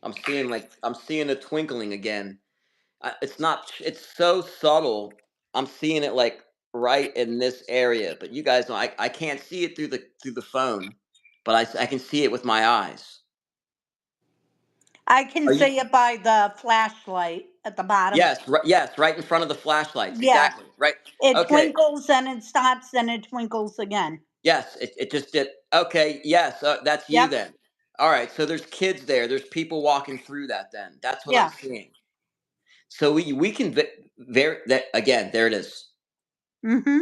Speaker 1: I'm seeing the twinkling again. It's not. It's so subtle. I'm seeing it like right in this area, but you guys know I can't see it through the phone, but I can see it with my eyes.
Speaker 2: I can
Speaker 1: Are you?
Speaker 2: see it by the flashlight at the bottom.
Speaker 1: Yes, right in front of the flashlights.
Speaker 2: Yeah,
Speaker 1: Exactly. Right.
Speaker 2: it
Speaker 1: Okay.
Speaker 2: twinkles and it stops and it twinkles again.
Speaker 1: Yes, it just did. Okay. Yes, that's you
Speaker 2: Yep.
Speaker 1: then. All right. So there's kids there. There's people walking through that. Then that's what I'm
Speaker 2: Yeah.
Speaker 1: seeing. So we can there that again. There it is.
Speaker 2: Mm-hmm.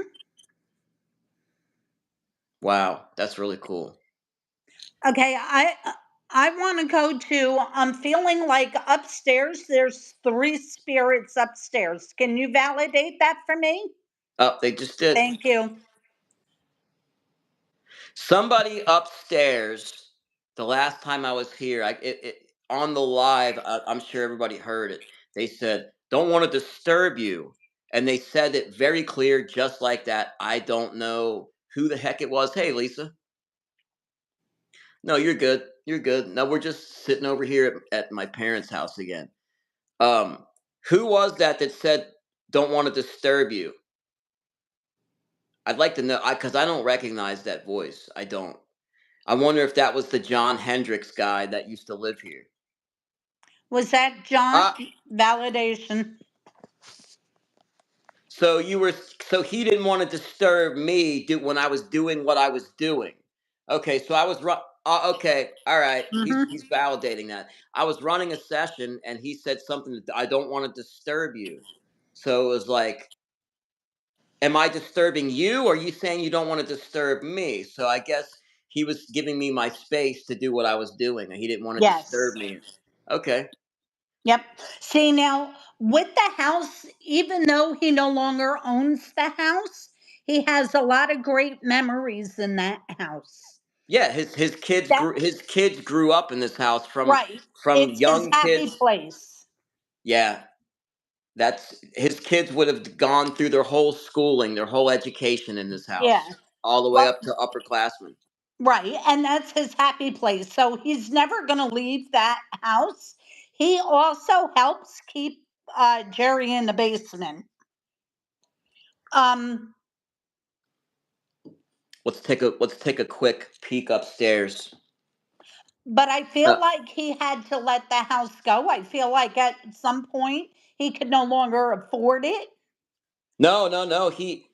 Speaker 1: Wow, that's really cool.
Speaker 2: Okay, I want to go to. I'm feeling like upstairs. There's 3 spirits upstairs. Can you validate that for me?
Speaker 1: Oh, they just did.
Speaker 2: Thank you.
Speaker 1: Somebody upstairs. The last time I was here, on the live, I'm sure everybody heard it. They said, "Don't want to disturb you," and they said it very clear, just like that. I don't know who the heck it was. Hey, Lisa. No, you're good. You're good. No, we're just sitting over here at my parents' house again. Who was that said don't want to disturb you? I'd like to know because I don't recognize that voice. I don't. I wonder if that was the John Hendricks guy that used to live here.
Speaker 2: Was that John?
Speaker 1: Uh,
Speaker 2: Validation.
Speaker 1: so you were so he didn't want to disturb me when I was doing what I was doing. Okay, so I was okay, all right.
Speaker 2: Hmm.
Speaker 1: He's validating that. I was running a session and he said something that I don't want to disturb you. So it was like, am I disturbing you or are you saying you don't want to disturb me? So I guess he was giving me my space to do what I was doing and he didn't want to disturb
Speaker 2: Yes.
Speaker 1: me. Okay.
Speaker 2: Yep. See, now with the house, even though he no longer owns the house, he has a lot of great memories in that house.
Speaker 1: Yeah,
Speaker 2: That
Speaker 1: his kids grew up in this house
Speaker 2: right.
Speaker 1: from
Speaker 2: It's his
Speaker 1: young
Speaker 2: happy
Speaker 1: kids.
Speaker 2: place.
Speaker 1: Yeah, that's his kids would have gone through their whole schooling, their whole education in this
Speaker 2: Yeah.
Speaker 1: house, all the way
Speaker 2: Well,
Speaker 1: up to upperclassmen.
Speaker 2: right. And that's his happy place. So he's never going to leave that house. He also helps keep Jerry in the basement. Um,
Speaker 1: Let's take a quick peek upstairs.
Speaker 2: but I feel
Speaker 1: Uh,
Speaker 2: like he had to let the house go. I feel like at some point he could no longer afford it.
Speaker 1: No, no, no. He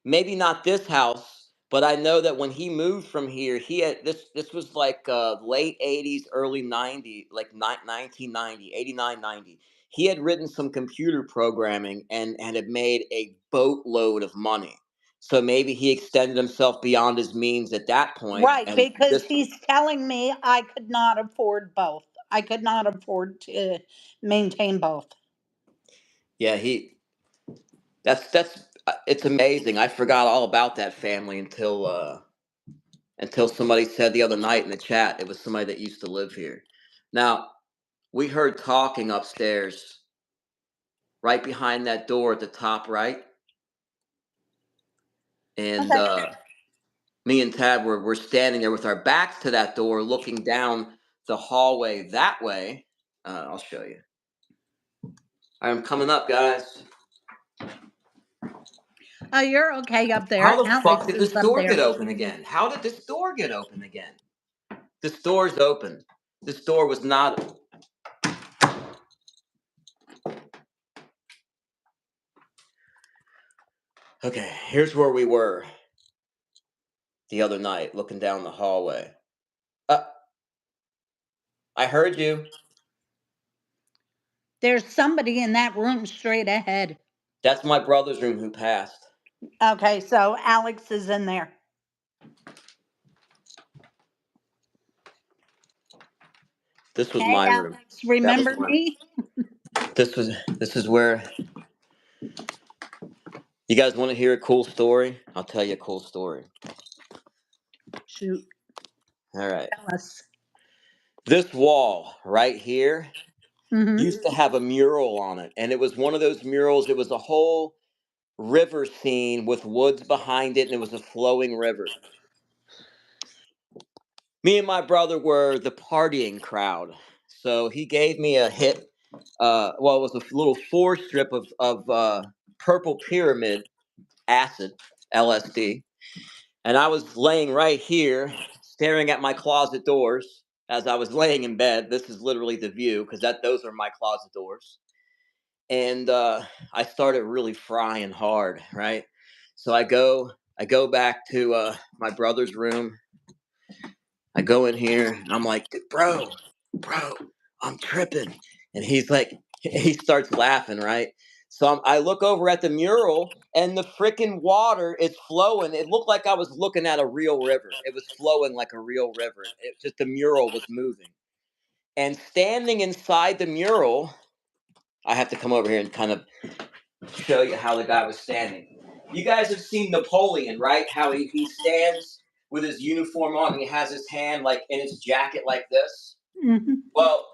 Speaker 1: maybe not this house, but I know that when he moved from here, he had this was like late 80s, early 90s, like 1990, 89, 90. He had written some computer programming and had made a boatload of money. So maybe he extended himself beyond his means at that point
Speaker 2: Right,
Speaker 1: and
Speaker 2: because
Speaker 1: this
Speaker 2: he's telling me I could not afford both. I could not afford to maintain both.
Speaker 1: yeah, he that's it's amazing. I forgot all about that family until somebody said the other night in the chat it was somebody that used to live here. Now, we heard talking upstairs right behind that door at the top right. And
Speaker 2: Okay.
Speaker 1: me and Tad were standing there with our backs to that door looking down the hallway that way. I'll show you. I'm coming up, guys.
Speaker 2: Oh, you're okay up there.
Speaker 1: How the fuck
Speaker 2: Alex
Speaker 1: did
Speaker 2: is
Speaker 1: this
Speaker 2: up
Speaker 1: door get
Speaker 2: there.
Speaker 1: open again? How did this door get open again? This door's open. This door was not. Okay, here's where we were the other night, looking down the hallway. Uh, I heard you.
Speaker 2: There's somebody in that room straight ahead.
Speaker 1: That's my brother's room who passed.
Speaker 2: Okay, so Alex is in there.
Speaker 1: This was
Speaker 2: Hey,
Speaker 1: my room.
Speaker 2: Alex,
Speaker 1: That was
Speaker 2: remember
Speaker 1: my.
Speaker 2: me?
Speaker 1: This is where. You guys want to hear a cool story? I'll tell you a cool story.
Speaker 2: Shoot,
Speaker 1: All right.
Speaker 2: tell us.
Speaker 1: This wall right here
Speaker 2: Hmm.
Speaker 1: used to have a mural on it, and it was one of those murals. It was a whole river scene with woods behind it, and it was a flowing river. Me and my brother were the partying crowd, so he gave me a hit. Well, it was a little four strip of purple pyramid acid, LSD, and I was laying right here, staring at my closet doors as I was laying in bed. This is literally the view because those are my closet doors, and I started really frying hard, right? So I go back to my brother's room. I go in here and I'm like, bro, I'm tripping. And he's like, he starts laughing, right? So I look over at the mural and the freaking water is flowing. It looked like I was looking at a real river. It was flowing like a real river. It just the mural was moving. And standing inside the mural, I have to come over here and kind of show you how the guy was standing. You guys have seen Napoleon, right? How he stands with his uniform on and he has his hand like in his jacket like this.
Speaker 2: Hmm.
Speaker 1: Well,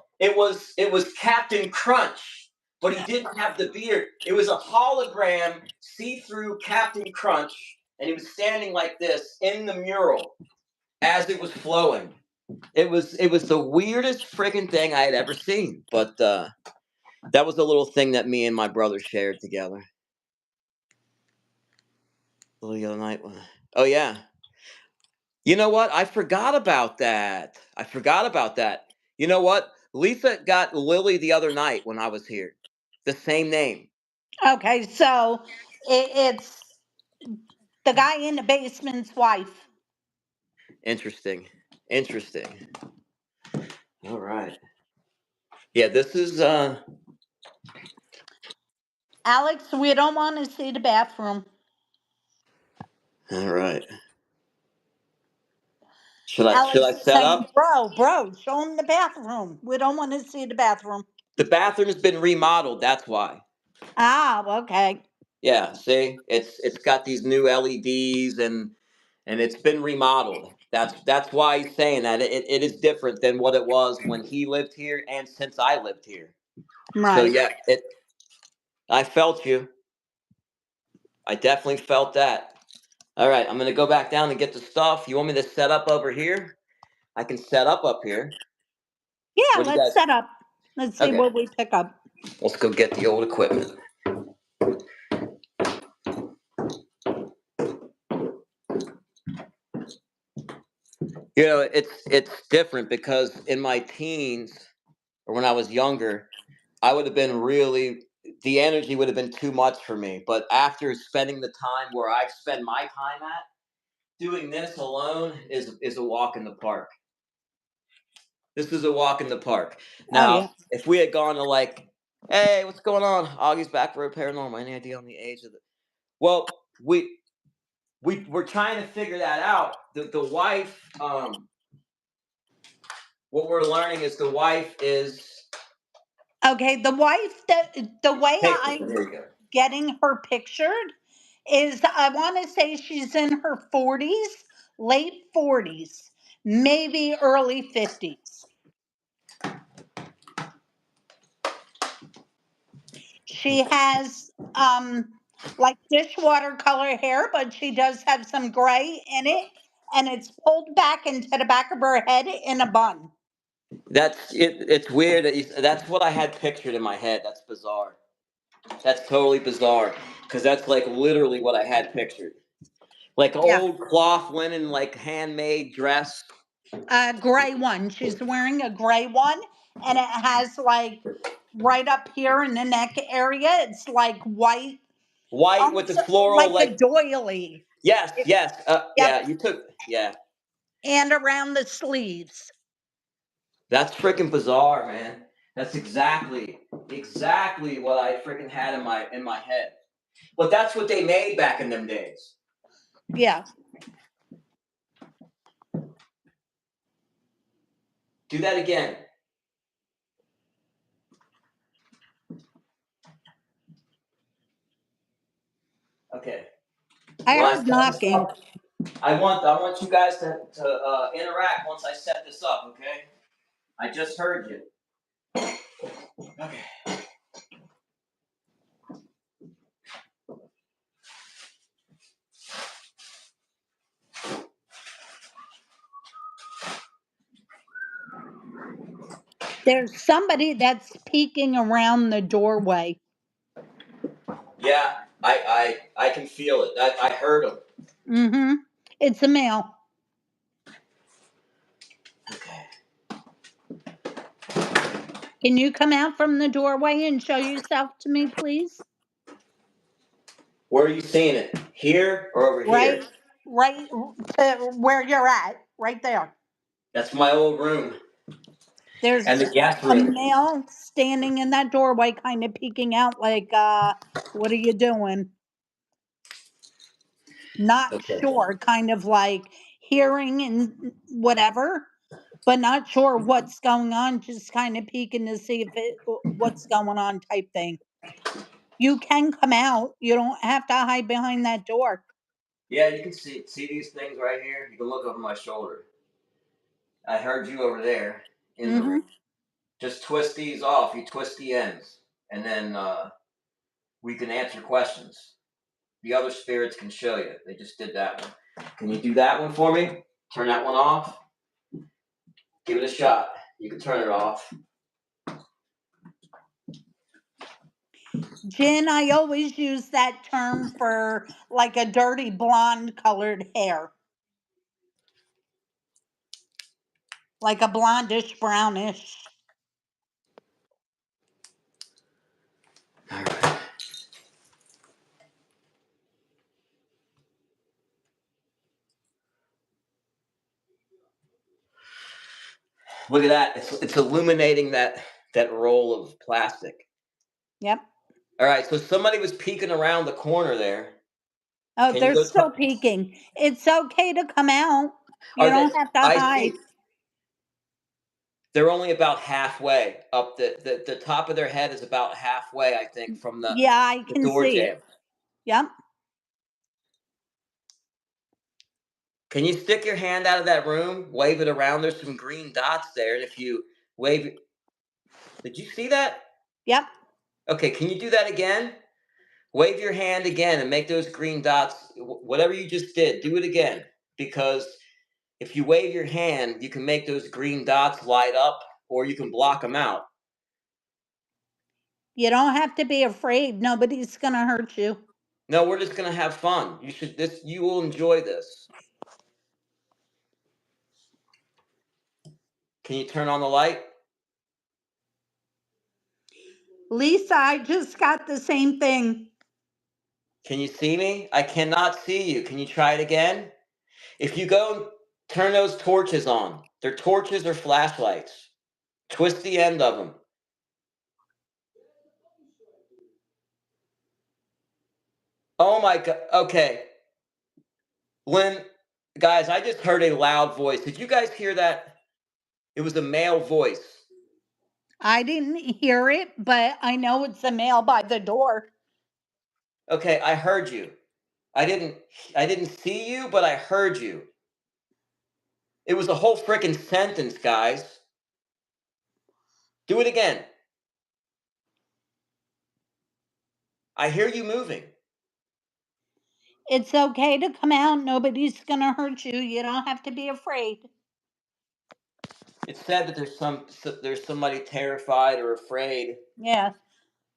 Speaker 1: it was Captain Crunch, but he didn't have the beard. It was a hologram, see-through Captain Crunch, and he was standing like this in the mural as it was flowing. It was the weirdest friggin' thing I had ever seen. But that was a little thing that me and my brother shared together the other night. Oh yeah. You know what? I forgot about that. You know what? Lisa got Lily the other night when I was here. The same name.
Speaker 2: Okay, so it's the guy in the basement's wife.
Speaker 1: Interesting. Interesting. All right. Yeah, this is
Speaker 2: Alex, we don't want to see the bathroom.
Speaker 1: all right. Should I
Speaker 2: Alex is
Speaker 1: set
Speaker 2: saying,
Speaker 1: up?
Speaker 2: bro, show him the bathroom. We don't want to see the bathroom.
Speaker 1: The bathroom has been remodeled, that's why.
Speaker 2: Ah, okay.
Speaker 1: Yeah, see? It's got these new LEDs and it's been remodeled. That's why he's saying that. It is different than what it was when he lived here and since I lived here. So
Speaker 2: Right.
Speaker 1: yeah, I felt you. I definitely felt that. All right, I'm gonna go back down and get the stuff. You want me to set up over here? I can set up here.
Speaker 2: Yeah,
Speaker 1: What do you
Speaker 2: let's
Speaker 1: guys?
Speaker 2: set up. Let's see
Speaker 1: Okay,
Speaker 2: what we pick up.
Speaker 1: let's go get the old equipment. You know, it's different because in my teens or when I was younger, I would have been really the energy would have been too much for me. But after spending the time where I spend my time at, doing this alone is a walk in the park. This is a walk in the park.
Speaker 2: Oh yeah.
Speaker 1: Now, if we had gone to like, hey, what's going on? Augie's back for a paranormal. Any idea on the age of the? Well, we're trying to figure that out. The wife, what we're learning is the wife is.
Speaker 2: Okay, the wife that the way
Speaker 1: Hey,
Speaker 2: I'm
Speaker 1: there you go.
Speaker 2: getting her pictured is I want to say she's in her 40s, late 40s, maybe early 50s. She has like dishwater color hair, but she does have some gray in it, and it's pulled back into the back of her head in a bun.
Speaker 1: That's it. It's weird. That's what I had pictured in my head. That's bizarre. That's totally bizarre because that's like literally what I had pictured. Like
Speaker 2: Yeah.
Speaker 1: old cloth linen, like handmade dress,
Speaker 2: A gray one. She's wearing a gray one, and it has like right up here in the neck area, it's like white,
Speaker 1: white with the
Speaker 2: almost
Speaker 1: floral,
Speaker 2: like a
Speaker 1: like
Speaker 2: doily.
Speaker 1: yes,
Speaker 2: It-
Speaker 1: yes,
Speaker 2: yep,
Speaker 1: yeah. You took yeah.
Speaker 2: and around the sleeves.
Speaker 1: That's freaking bizarre, man. That's exactly what I freaking had in my head. But that's what they made back in them days.
Speaker 2: Yeah.
Speaker 1: Do that again. Okay.
Speaker 2: I
Speaker 1: When I
Speaker 2: heard
Speaker 1: set this
Speaker 2: knocking.
Speaker 1: up, I want you guys to interact once I set this up. Okay. I just heard you. Okay.
Speaker 2: There's somebody that's peeking around the doorway.
Speaker 1: Yeah, I can feel it. I heard him.
Speaker 2: Mm-hmm. It's a male.
Speaker 1: Okay.
Speaker 2: Can you come out from the doorway and show yourself to me, please?
Speaker 1: Where are you seeing it? Here or over here?
Speaker 2: Right, right to where you're at, right there.
Speaker 1: That's my old room and
Speaker 2: There's
Speaker 1: the guest
Speaker 2: a
Speaker 1: room.
Speaker 2: male standing in that doorway, kind of peeking out, like, what are you doing? Not
Speaker 1: Okay.
Speaker 2: sure, kind of like hearing and whatever, but not sure what's going on, just kind of peeking to see if it what's going on type thing. You can come out. You don't have to hide behind that door.
Speaker 1: Yeah, you can see these things right here. You can look over my shoulder. I heard you over there in the room.
Speaker 2: Mm-hmm.
Speaker 1: Just twist these off. You twist the ends, and then we can answer questions. The other spirits can show you. They just did that one. Can you do that one for me? Turn that one off. Give it a shot. You can turn it off.
Speaker 2: Jen, I always use that term for like a dirty blonde colored hair. Like a blondish, brownish.
Speaker 1: All right. Look at that. It's illuminating that roll of plastic.
Speaker 2: Yep.
Speaker 1: All right, so somebody was peeking around the corner there.
Speaker 2: Oh,
Speaker 1: Can you
Speaker 2: they're
Speaker 1: go
Speaker 2: still peeking. It's okay to come out. You
Speaker 1: Are they?
Speaker 2: don't have to
Speaker 1: I
Speaker 2: hide.
Speaker 1: see. They're only about halfway up. The top of their head is about halfway, I think, from the
Speaker 2: Yeah, I can
Speaker 1: door
Speaker 2: see.
Speaker 1: jamb.
Speaker 2: Yep.
Speaker 1: Can you stick your hand out of that room, wave it around? There's some green dots there, and if you wave it, did you see that?
Speaker 2: Yep.
Speaker 1: Okay, can you do that again? Wave your hand again and make those green dots. Whatever you just did, do it again, because if you wave your hand, you can make those green dots light up, or you can block them out.
Speaker 2: You don't have to be afraid. Nobody's going to hurt you.
Speaker 1: No, we're just gonna have fun. You will enjoy this. Can you turn on the light?
Speaker 2: Lisa, I just got the same thing.
Speaker 1: Can you see me? I cannot see you. Can you try it again? If you go turn those torches on, they're torches or flashlights. Twist the end of them. Oh my God. Okay. Lynn, guys, I just heard a loud voice. Did you guys hear that? It was a male voice.
Speaker 2: I didn't hear it, but I know it's a male by the door.
Speaker 1: Okay, I heard you. I didn't see you, but I heard you. It was a whole freaking sentence, guys. Do it again. I hear you moving.
Speaker 2: It's okay to come out. Nobody's going to hurt you. You don't have to be afraid.
Speaker 1: It's said that there's somebody terrified or afraid.
Speaker 2: Yeah.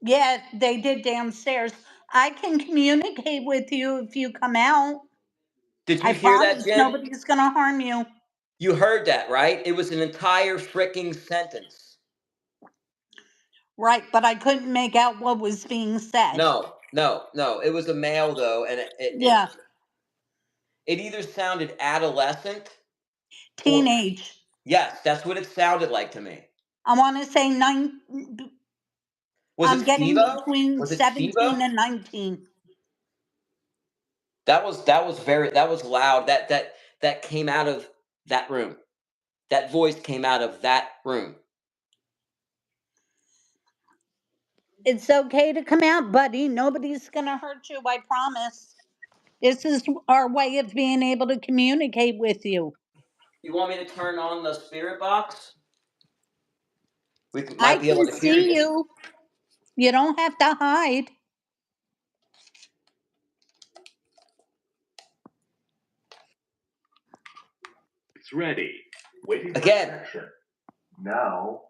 Speaker 2: Yeah, they did downstairs. I can communicate with you if you come out.
Speaker 1: Did you
Speaker 2: I
Speaker 1: hear that,
Speaker 2: promise
Speaker 1: Jen?
Speaker 2: nobody's going to harm you.
Speaker 1: You heard that, right? It was an entire freaking sentence.
Speaker 2: Right, but I couldn't make out what was being said.
Speaker 1: No. It was a male though, and
Speaker 2: Yeah,
Speaker 1: it either sounded adolescent or
Speaker 2: teenage.
Speaker 1: yes, that's what it sounded like to me.
Speaker 2: I want to say
Speaker 1: Was it
Speaker 2: I'm getting
Speaker 1: Steve-O?
Speaker 2: between
Speaker 1: Was it
Speaker 2: 17
Speaker 1: Steve-O?
Speaker 2: and 19.
Speaker 1: That was loud. That came out of that room. That voice came out of that room.
Speaker 2: It's okay to come out, buddy. Nobody's going to hurt you, I promise. This is our way of being able to communicate with you.
Speaker 1: You want me to turn on the spirit box?
Speaker 2: I
Speaker 1: Might be able
Speaker 2: can
Speaker 1: to hear
Speaker 2: see
Speaker 1: you.
Speaker 2: you. You don't have to hide.
Speaker 3: It's ready. Waiting for
Speaker 1: Again.
Speaker 3: connection. Now,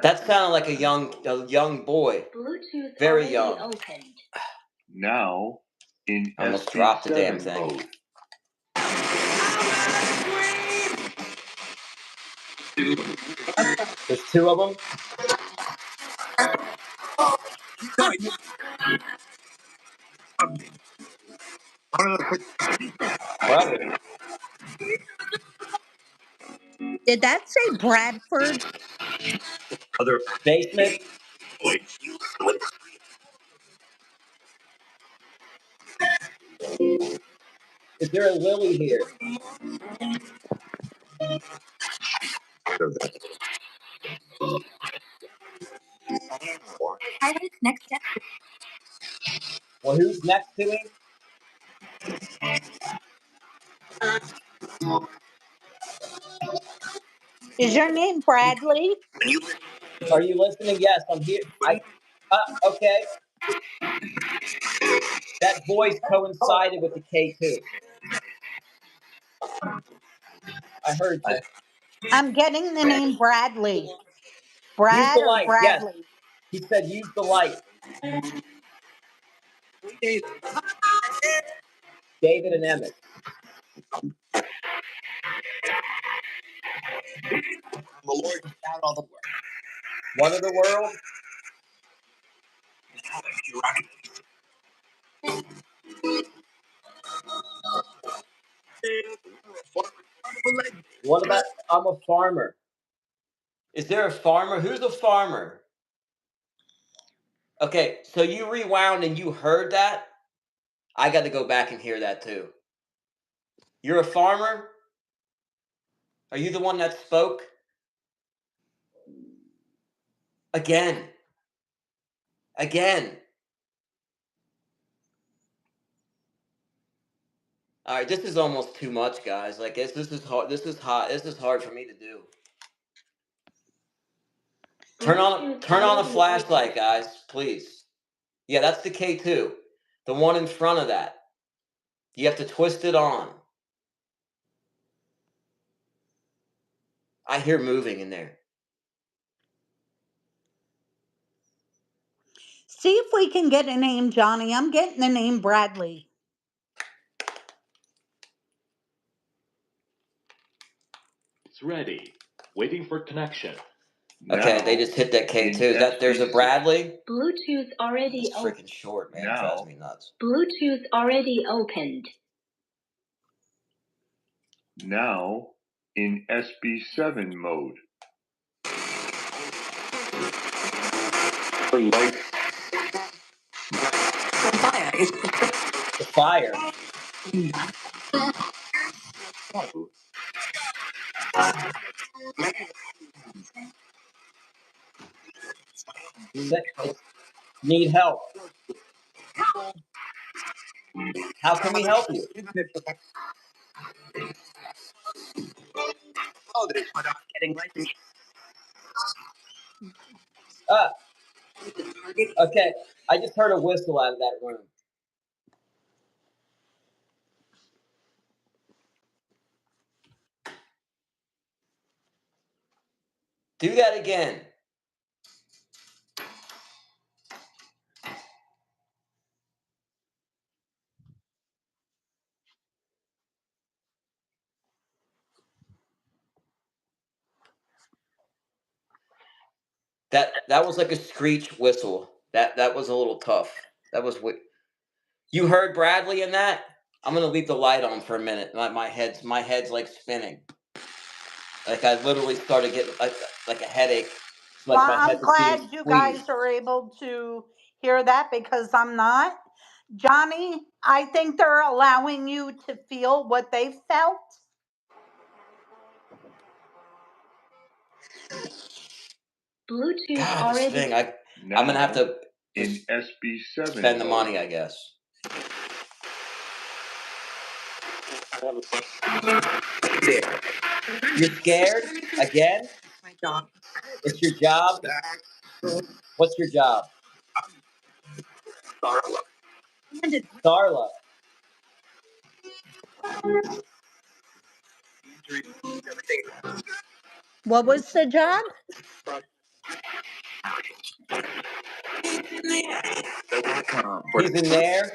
Speaker 1: That sounded like a young boy.
Speaker 5: Bluetooth
Speaker 1: Very
Speaker 5: already
Speaker 1: young.
Speaker 5: opened.
Speaker 3: Now, in
Speaker 1: I almost dropped the damn
Speaker 3: SB7
Speaker 1: thing.
Speaker 3: mode.
Speaker 1: There's two of them. Brother.
Speaker 2: Did that say Bradford?
Speaker 1: Other basement. Is there a Lily here?
Speaker 4: Highlight next step.
Speaker 1: Well, who's next to me?
Speaker 2: Is your name Bradley?
Speaker 1: Are you listening? Yes, I'm here. Okay. That voice coincided with the K2. I heard you.
Speaker 2: I'm getting the name Bradley.
Speaker 1: Use
Speaker 2: Brad
Speaker 1: the
Speaker 2: or
Speaker 1: light. Yes.
Speaker 2: Bradley?
Speaker 1: He said use the light. David and Emmett.
Speaker 6: The Lord out all the work.
Speaker 1: What of the world? What about I'm a farmer? Is there a farmer? Who's a farmer? Okay, so you rewound and you heard that? I got to go back and hear that too. You're a farmer? Are you the one that spoke? Again. Again. All right, this is almost too much, guys. Like this is hard. This is hot. This is hard for me to do. Turn on a flashlight, guys, please. Yeah, that's the K2. The one in front of that. You have to twist it on. I hear moving in there.
Speaker 2: See if we can get a name, Johnny. I'm getting the name Bradley.
Speaker 3: It's ready. Waiting for connection.
Speaker 1: Okay,
Speaker 3: Now,
Speaker 1: they just hit that K2.
Speaker 3: in
Speaker 1: Is that there's a
Speaker 3: SB6.
Speaker 1: Bradley?
Speaker 5: Bluetooth already
Speaker 1: It's freaking short, man. It drives me nuts.
Speaker 5: Bluetooth already opened.
Speaker 3: Now in SB7 mode.
Speaker 1: The fire. Need help. How can we help you? Okay. I just heard a whistle out of that room. Do that again. That was like a screech whistle. That was a little tough. That was what you heard Bradley in that? I'm gonna leave the light on for a minute. My head's like spinning. Like I literally started getting like a headache. Like
Speaker 2: Well,
Speaker 1: my
Speaker 2: I'm
Speaker 1: head was being
Speaker 2: glad you
Speaker 1: squeezed.
Speaker 2: guys are able to hear that because I'm not. Johnny, I think they're allowing you to feel what they felt.
Speaker 5: Bluetooth
Speaker 1: God, this
Speaker 5: already.
Speaker 1: thing. I'm gonna have to
Speaker 3: in SB7
Speaker 1: spend the
Speaker 3: mode.
Speaker 1: money, I guess. You're scared again?
Speaker 6: My job.
Speaker 1: It's your job. What's your job? Starla.
Speaker 2: What was the job?
Speaker 1: He's in there.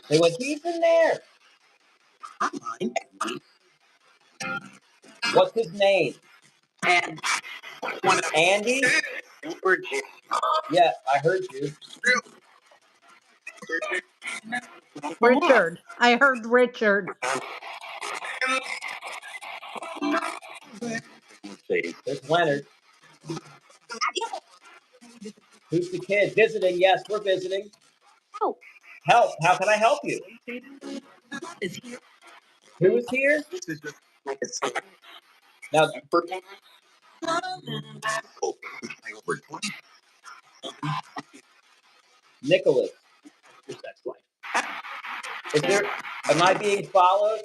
Speaker 1: They went, he's in there. What's his name? Andy? Yeah, I heard you.
Speaker 2: Richard. I heard Richard.
Speaker 1: There's Leonard. Who's the kid? Visiting. Yes, we're visiting. Help. How can I help you? Who is here? Now, Nicholas. Is there? Am I being followed?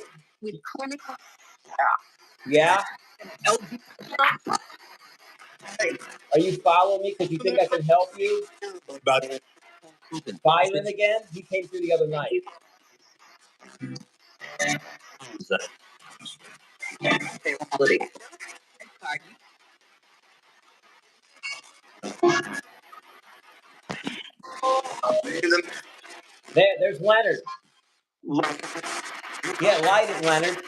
Speaker 1: Yeah. Are you following me because you think I can help you? Byron again? He came through the other night. There's Leonard. Yeah, light it, Leonard.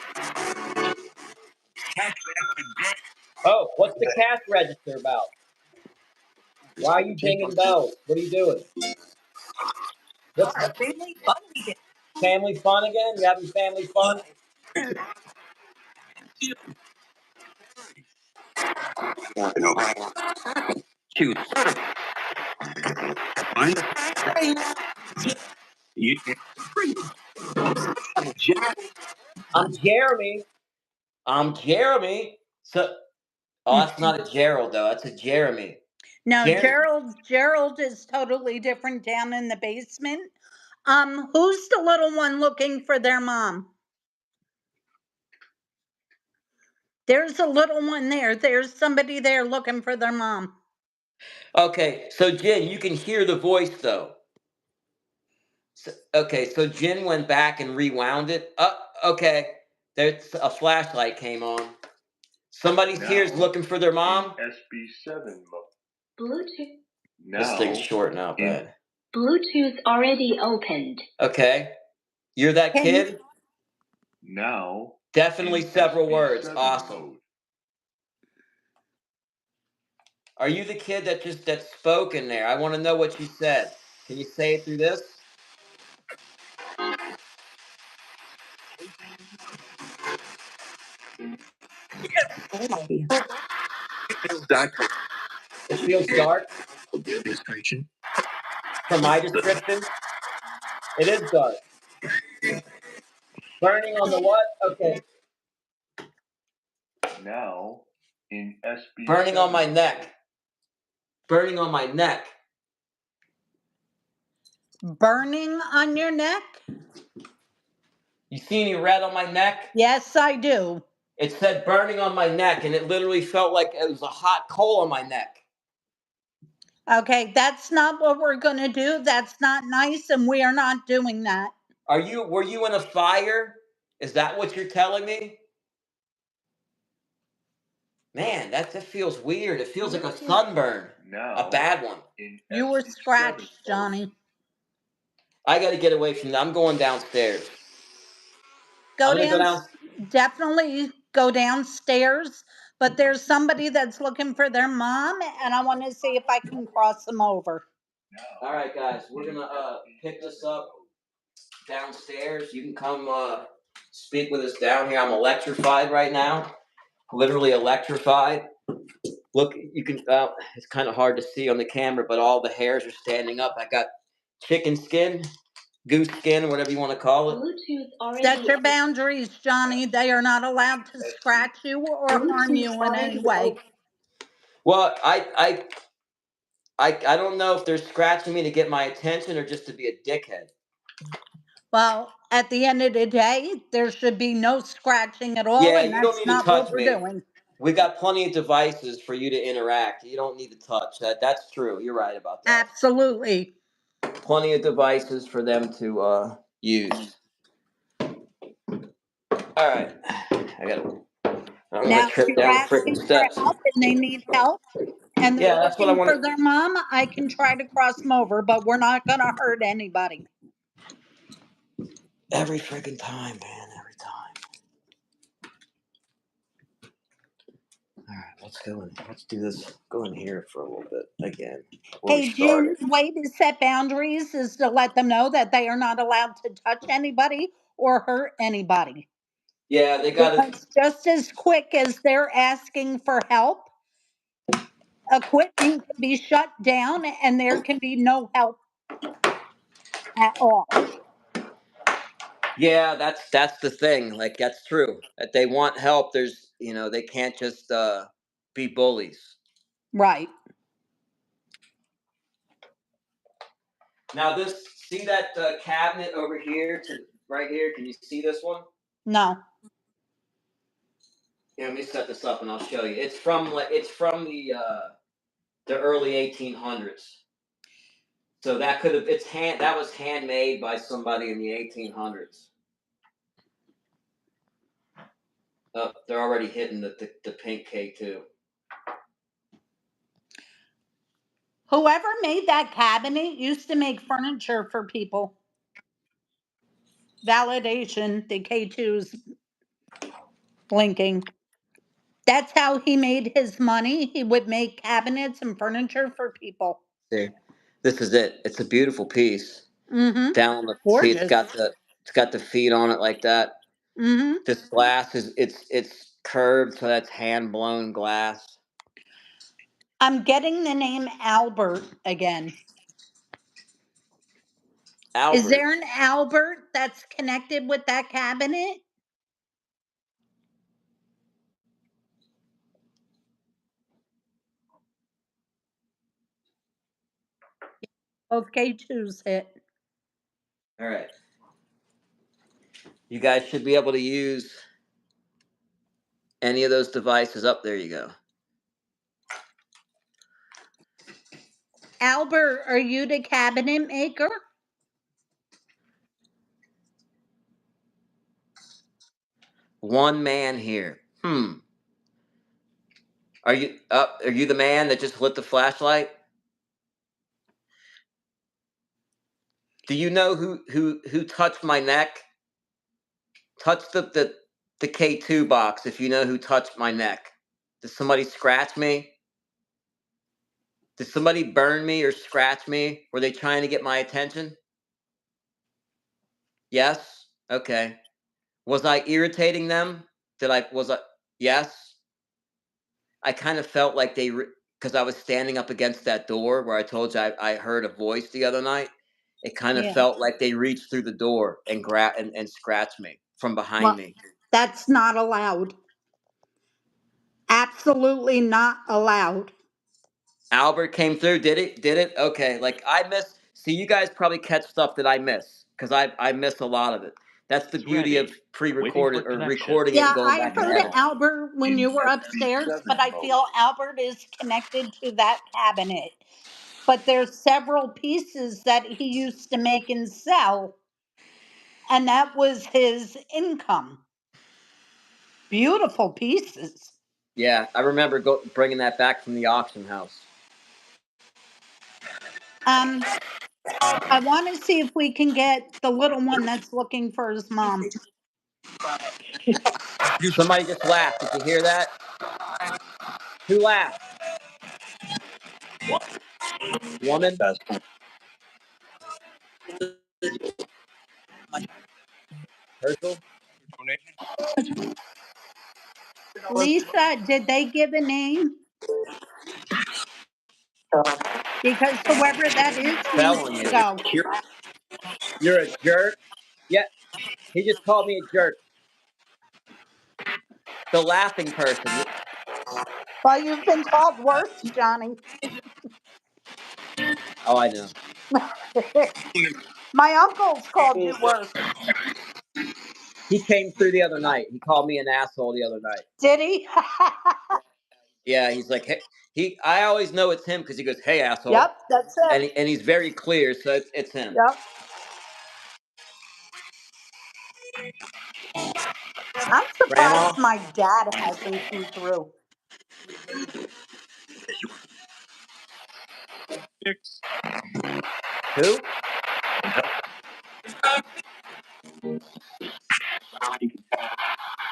Speaker 1: Oh, what's the cash register about? Why are you dinging bells? What are you doing? What's
Speaker 6: Family fun weekend.
Speaker 1: family fun again? You having family fun?
Speaker 6: Shoot. You.
Speaker 1: I'm Jeremy. I'm Jeremy. So, oh, that's not a Gerald though. That's a Jeremy.
Speaker 2: No, Gerald is totally different down in the basement. Who's the little one looking for their mom? There's a little one there. There's somebody there looking for their mom.
Speaker 1: Okay, so Jen, you can hear the voice though. Okay, so Jen went back and rewound it. Okay, there's a flashlight came on. Somebody's
Speaker 3: Now,
Speaker 1: here is looking for their mom.
Speaker 3: SB7 mode.
Speaker 5: Bluetooth.
Speaker 1: This
Speaker 3: Now,
Speaker 1: thing's shorting out
Speaker 3: in
Speaker 1: bad.
Speaker 5: Bluetooth already opened.
Speaker 1: Okay, you're that
Speaker 2: Can-
Speaker 1: kid.
Speaker 3: now,
Speaker 1: Definitely
Speaker 3: in
Speaker 1: several words.
Speaker 3: SB7
Speaker 1: Awesome.
Speaker 3: mode.
Speaker 1: Are you the kid that spoke in there? I want to know what you said. Can you say it through this? It feels dark. From my description, it is dark. Burning on the what? Okay.
Speaker 3: Now, in SB7
Speaker 1: Burning on my
Speaker 3: mode.
Speaker 1: neck. Burning on my neck.
Speaker 2: Burning on your neck?
Speaker 1: You see any red on my neck?
Speaker 2: Yes, I do.
Speaker 1: It said burning on my neck, and it literally felt like it was a hot coal on my neck.
Speaker 2: Okay, that's not what we're going to do. That's not nice, and we are not doing that.
Speaker 1: Were you in a fire? Is that what you're telling me? Man, that feels weird. It feels like a sunburn.
Speaker 3: Now,
Speaker 1: A bad one.
Speaker 3: in
Speaker 2: You were
Speaker 3: SB7
Speaker 2: scratched,
Speaker 3: mode.
Speaker 2: Johnny.
Speaker 1: I got to get away from that. I'm going downstairs.
Speaker 2: Go
Speaker 1: I'm gonna go
Speaker 2: down.
Speaker 1: down.
Speaker 2: Definitely go downstairs. But there's somebody that's looking for their mom, and I want to see if I can cross them over.
Speaker 1: All right, guys, we're gonna pick this up downstairs. You can come speak with us down here. I'm electrified right now, literally electrified. Look, you can. It's kind of hard to see on the camera, but all the hairs are standing up. I got chicken skin, goose skin, whatever you want to call it.
Speaker 5: Bluetooth already.
Speaker 2: Set your boundaries, Johnny. They are not allowed to scratch you or harm you in any way.
Speaker 1: Well, I don't know if they're scratching me to get my attention or just to be a dickhead.
Speaker 2: Well, at the end of the day, there should be no scratching at all,
Speaker 1: Yeah,
Speaker 2: and
Speaker 1: you don't
Speaker 2: that's
Speaker 1: need to
Speaker 2: not what
Speaker 1: touch
Speaker 2: we're
Speaker 1: me.
Speaker 2: doing.
Speaker 1: We got plenty of devices for you to interact. You don't need to touch. That's true. You're right about that.
Speaker 2: Absolutely.
Speaker 1: Plenty of devices for them to use. All right, I'm
Speaker 2: Now,
Speaker 1: gonna
Speaker 2: if
Speaker 1: trip
Speaker 2: you're
Speaker 1: down the freaking
Speaker 2: asking for
Speaker 1: steps.
Speaker 2: help and they need help and they're
Speaker 1: Yeah, that's what I
Speaker 2: looking
Speaker 1: want
Speaker 2: for
Speaker 1: to.
Speaker 2: their mom, I can try to cross them over, but we're not going to hurt anybody.
Speaker 1: Every freaking time, man. Every time. All right, let's go in. Let's do this. Go in here for a little bit again. Before we
Speaker 2: Hey,
Speaker 1: start.
Speaker 2: Jen, the way to set boundaries is to let them know that they are not allowed to touch anybody or hurt anybody.
Speaker 1: Yeah, they got to.
Speaker 2: Because just as quick as they're asking for help, equipment can be shut down and there can be no help at all.
Speaker 1: Yeah, that's the thing. Like that's true. That they want help. There's they can't just be bullies.
Speaker 2: Right.
Speaker 1: Now see that cabinet over here to right here. Can you see this one?
Speaker 2: No.
Speaker 1: Yeah, let me set this up and I'll show you. It's from the early 1800s. So that could have that was handmade by somebody in the 1800s. They're already hitting the pink K2.
Speaker 2: Whoever made that cabinet used to make furniture for people. Validation, the K2's blinking. That's how he made his money. He would make cabinets and furniture for people.
Speaker 1: See, this is it. It's a beautiful piece.
Speaker 2: Mm-hmm.
Speaker 1: Down on the see,
Speaker 2: Gorgeous.
Speaker 1: it's got the feet on it like that.
Speaker 2: Mm-hmm.
Speaker 1: This glass is it's curved, so that's hand blown glass.
Speaker 2: I'm getting the name Albert again.
Speaker 1: Albert.
Speaker 2: Is there an Albert that's connected with that cabinet? Both K2s hit.
Speaker 1: All right. You guys should be able to use any of those devices. Up there you go.
Speaker 2: Albert, are you the cabinet maker?
Speaker 1: One man here. Are you up? Are you the man that just lit the flashlight? Do you know who touched my neck? Touch the K2 box if you know who touched my neck. Did somebody scratch me? Did somebody burn me or scratch me? Were they trying to get my attention? Yes? Okay. Was I irritating them? Was I? Yes. I kind of felt like because I was standing up against that door where I told you I heard a voice the other night. It kind of
Speaker 2: Yeah.
Speaker 1: felt like they reached through the door and and scratched me from behind me.
Speaker 2: That's not allowed. Absolutely not allowed.
Speaker 1: Albert came through. Did it? Did it? Okay. Like I miss. See, you guys probably catch stuff that I miss because I miss a lot of it. That's the beauty of pre-recorded or recording it and
Speaker 2: Yeah,
Speaker 1: going
Speaker 2: I
Speaker 1: back and
Speaker 2: heard
Speaker 1: editing.
Speaker 2: Albert when you were upstairs, but I feel Albert is connected to that cabinet. But there's several pieces that he used to make and sell, and that was his income. Beautiful pieces.
Speaker 1: Yeah, I remember bringing that back from the auction house.
Speaker 2: I want to see if we can get the little one that's looking for his mom.
Speaker 1: Somebody just laughed. Did you hear that? Who laughed? Woman? Herschel?
Speaker 2: Lisa, did they give a name? Because whoever that is needs
Speaker 1: Telling
Speaker 2: to
Speaker 1: you.
Speaker 2: go.
Speaker 1: You're a jerk. Yeah, he just called me a jerk. The laughing person.
Speaker 2: Well, you've been called worse, Johnny.
Speaker 1: Oh, I know.
Speaker 2: My uncle's called you worse.
Speaker 1: He came through the other night. He called me an asshole the other night.
Speaker 2: Did he?
Speaker 1: Yeah, he's like, hey, I always know it's him because he goes, hey, asshole.
Speaker 2: Yep, that's it.
Speaker 1: And he's very clear, so it's him.
Speaker 2: Yep. I'm
Speaker 1: Grandma?
Speaker 2: surprised my dad hasn't come through.
Speaker 1: Who?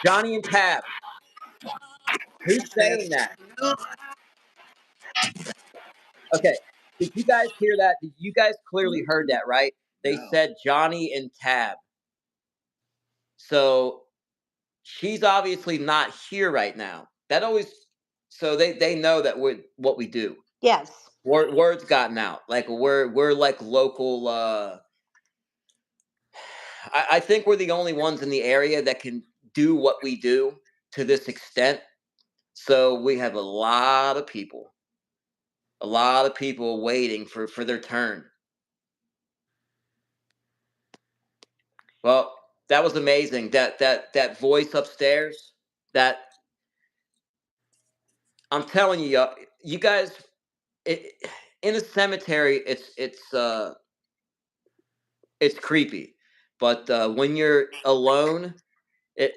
Speaker 1: Johnny and Tab. Who's saying that? Okay. Did you guys hear that? You guys clearly heard that, right? They said Johnny and Tab. So she's obviously not here right now. So they know that we're what we do.
Speaker 2: Yes.
Speaker 1: Word's gotten out. Like we're like local. I think we're the only ones in the area that can do what we do to this extent. So we have a lot of people waiting for their turn. Well, that was amazing. That voice upstairs. That I'm telling you, you guys. In a cemetery, it's creepy, but when you're alone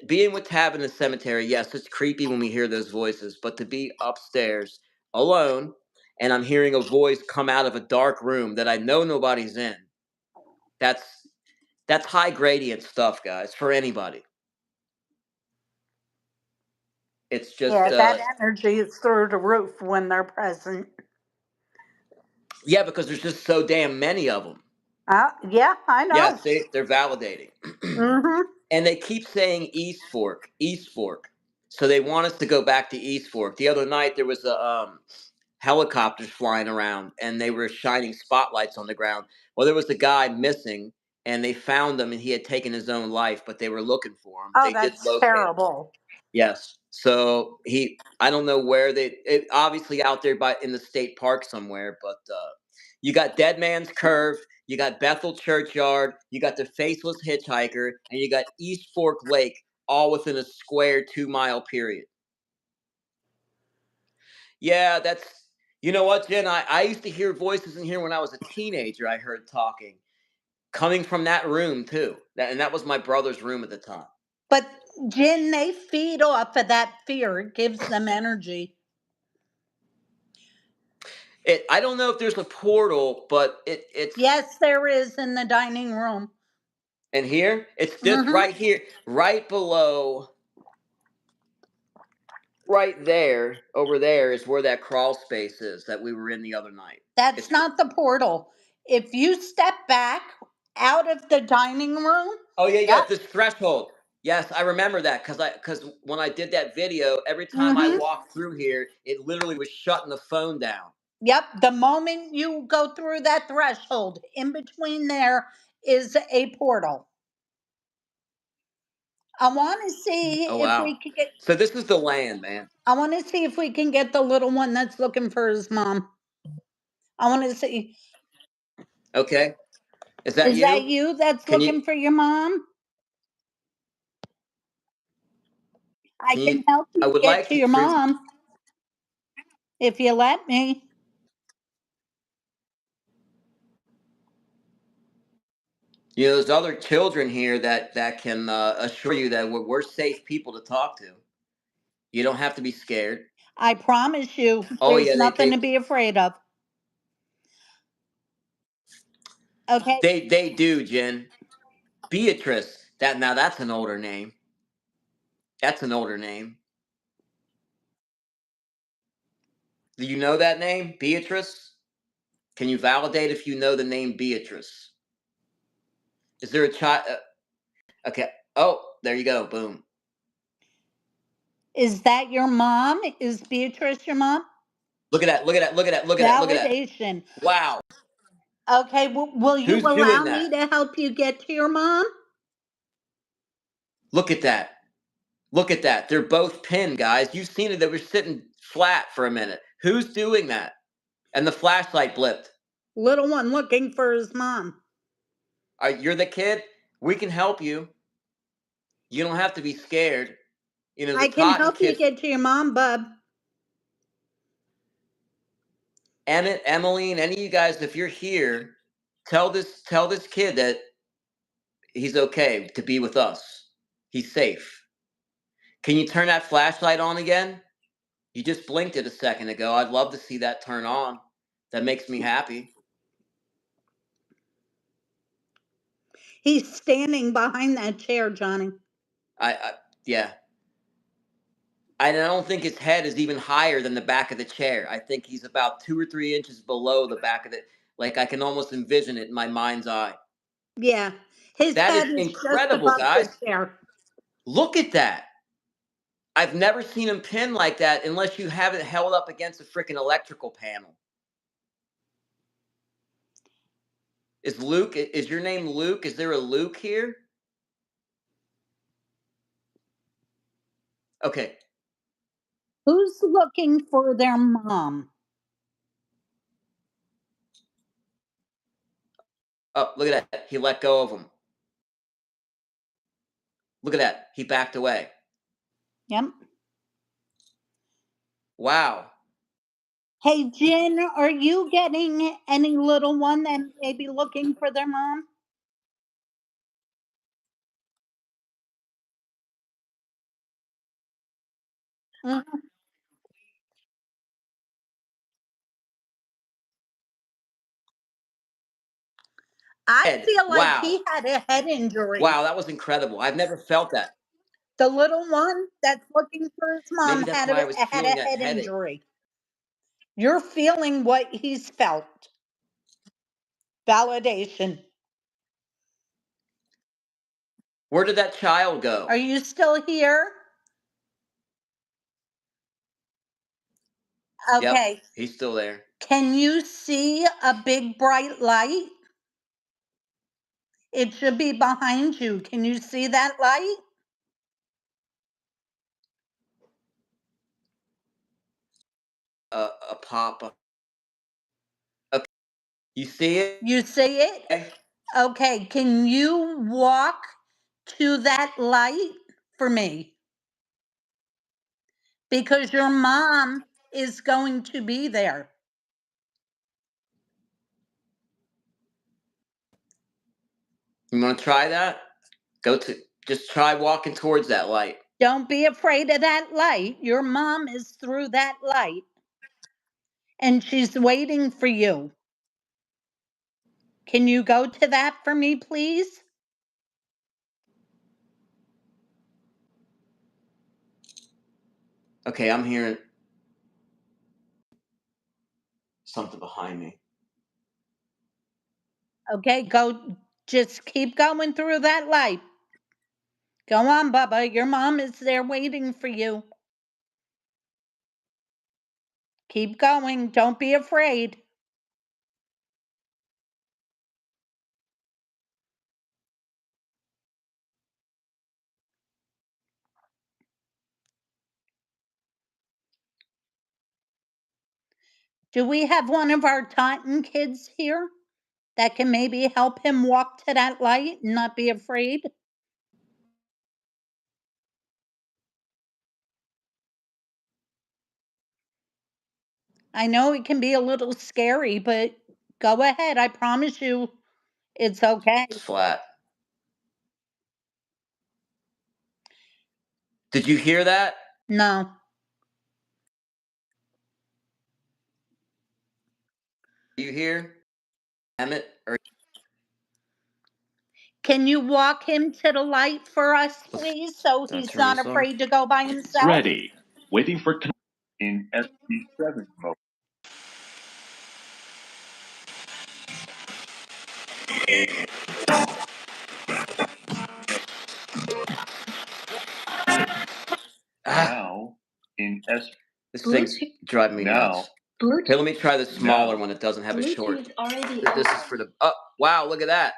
Speaker 1: Being with Tab in the cemetery, yes, it's creepy when we hear those voices, but to be upstairs alone and I'm hearing a voice come out of a dark room that I know nobody's in, that's high gradient stuff, guys, for anybody. It's just
Speaker 2: Yeah, that energy is through the roof when they're present.
Speaker 1: yeah, because there's just so damn many of them.
Speaker 2: Yeah, I know.
Speaker 1: Yeah, see, they're validating.
Speaker 2: Mm-hmm.
Speaker 1: And they keep saying East Fork, East Fork. So they want us to go back to East Fork. The other night there was a helicopters flying around and they were shining spotlights on the ground. Well, there was a guy missing and they found him and he had taken his own life, but they were looking for him.
Speaker 2: Oh,
Speaker 1: They did
Speaker 2: that's
Speaker 1: locate him.
Speaker 2: terrible.
Speaker 1: Yes. So I don't know where obviously out there in the state park somewhere, but you got Dead Man's Curve, you got Bethel Churchyard, you got the Faceless Hitchhiker, and you got East Fork Lake, all within a square 2 mile period. Yeah, you know what, Jen? I used to hear voices in here when I was a teenager. I heard talking coming from that room too. That was my brother's room at the time.
Speaker 2: But Jin, they feed off of that fear. It gives them energy.
Speaker 1: I don't know if there's a portal, but it's
Speaker 2: Yes, there is in the dining room.
Speaker 1: and here it's this
Speaker 2: Mm-hmm.
Speaker 1: right here, right below, right there, over there is where that crawl space is that we were in the other night.
Speaker 2: That's not the portal. If you step back out of the dining room,
Speaker 1: Oh yeah,
Speaker 2: yep.
Speaker 1: this threshold. Yes, I remember that because when I did that video, every time I
Speaker 2: Mm-hmm.
Speaker 1: walked through here, it literally was shutting the phone down.
Speaker 2: Yep. The moment you go through that threshold, in between there is a portal. I want to see
Speaker 1: Oh
Speaker 2: if
Speaker 1: wow!
Speaker 2: we can get.
Speaker 1: So this is the land, man.
Speaker 2: I want to see if we can get the little one that's looking for his mom. I want to see.
Speaker 1: Okay, is that
Speaker 2: Is that
Speaker 1: you?
Speaker 2: you that's
Speaker 1: Can you
Speaker 2: looking for your mom? I
Speaker 1: can you?
Speaker 2: can help
Speaker 1: I
Speaker 2: you
Speaker 1: would
Speaker 2: get
Speaker 1: like
Speaker 2: to
Speaker 1: to.
Speaker 2: your mom if you let me.
Speaker 1: You know, there's other children here that can assure you that we're safe people to talk to. You don't have to be scared.
Speaker 2: I promise you,
Speaker 1: Oh
Speaker 2: there's
Speaker 1: yeah,
Speaker 2: nothing to be afraid of. Okay.
Speaker 1: they do, Jen. Beatrice. That's an older name. That's an older name. Do you know that name, Beatrice? Can you validate if you know the name Beatrice? Is there a child? Okay. Oh, there you go. Boom.
Speaker 2: Is that your mom? Is Beatrice your mom?
Speaker 1: Look at that. Look at that. Look at that. Look at that. Look at that.
Speaker 2: Validation.
Speaker 1: Wow.
Speaker 2: Okay, will you
Speaker 1: Who's doing
Speaker 2: allow me
Speaker 1: that?
Speaker 2: to help you get to your mom?
Speaker 1: Look at that. Look at that. They're both pinned, guys. You've seen it. They were sitting flat for a minute. Who's doing that? And the flashlight blipped.
Speaker 2: Little one looking for his mom.
Speaker 1: You're the kid. We can help you. You don't have to be scared. You know, the
Speaker 2: I can
Speaker 1: Totten
Speaker 2: help you
Speaker 1: kids.
Speaker 2: get to your mom, bub.
Speaker 1: Emmett, Emily, and any of you guys, if you're here, tell this kid that he's okay to be with us. He's safe. Can you turn that flashlight on again? You just blinked it a second ago. I'd love to see that turn on. That makes me happy.
Speaker 2: He's standing behind that chair, Johnny.
Speaker 1: Yeah. I don't think his head is even higher than the back of the chair. I think he's about 2 or 3 inches below the back of it. Like I can almost envision it in my mind's eye.
Speaker 2: Yeah, his
Speaker 1: That is
Speaker 2: head is just
Speaker 1: incredible,
Speaker 2: above the
Speaker 1: guys.
Speaker 2: chair.
Speaker 1: Look at that. I've never seen him pin like that unless you have it held up against a freaking electrical panel. Is your name Luke? Is there a Luke here? Okay.
Speaker 2: Who's looking for their mom?
Speaker 1: Oh, look at that. He let go of him. Look at that. He backed away.
Speaker 2: Yep.
Speaker 1: Wow.
Speaker 2: Hey, Jen, are you getting any little one that may be looking for their mom? Mhm. I feel like
Speaker 1: Wow.
Speaker 2: he had a head injury.
Speaker 1: Wow, that was incredible. I've never felt that.
Speaker 2: The little one that's looking for his
Speaker 1: Maybe
Speaker 2: mom
Speaker 1: that's
Speaker 2: had
Speaker 1: why I was
Speaker 2: had
Speaker 1: feeling
Speaker 2: a
Speaker 1: that
Speaker 2: head
Speaker 1: headache.
Speaker 2: injury. You're feeling what he's felt. Validation.
Speaker 1: Where did that child go?
Speaker 2: Are you still here?
Speaker 1: Yep,
Speaker 2: Okay.
Speaker 1: he's still there.
Speaker 2: Can you see a big bright light? It should be behind you. Can you see that light?
Speaker 1: A pop. Okay, you see it?
Speaker 2: You see it?
Speaker 1: Okay.
Speaker 2: Okay. Can you walk to that light for me? Because your mom is going to be there.
Speaker 1: You want to try that? Just try walking towards that light.
Speaker 2: Don't be afraid of that light. Your mom is through that light and she's waiting for you. Can you go to that for me, please?
Speaker 1: Okay, I'm hearing something behind me.
Speaker 2: Okay, go. Just keep going through that light. Go on, Bubba. Your mom is there waiting for you. Keep going. Don't be afraid. Do we have one of our Taunton kids here that can maybe help him walk to that light and not be afraid? I know it can be a little scary, but go ahead. I promise you it's okay.
Speaker 1: It's flat. Did you hear that?
Speaker 2: No.
Speaker 1: You hear? Emmett? Or
Speaker 2: Can you walk him to the light for us,
Speaker 1: let's
Speaker 2: please, so he's
Speaker 1: turn
Speaker 2: not
Speaker 1: this off.
Speaker 2: afraid to go by himself?
Speaker 3: Ready. Waiting for in SB7 mode. Now in S.
Speaker 1: This thing's driving me nuts.
Speaker 5: Bluetooth.
Speaker 1: Hey, let me try the smaller
Speaker 3: Now.
Speaker 1: one that doesn't have a short.
Speaker 5: Bluetooth already
Speaker 1: This is
Speaker 5: open.
Speaker 1: for the. Oh, wow! Look at that.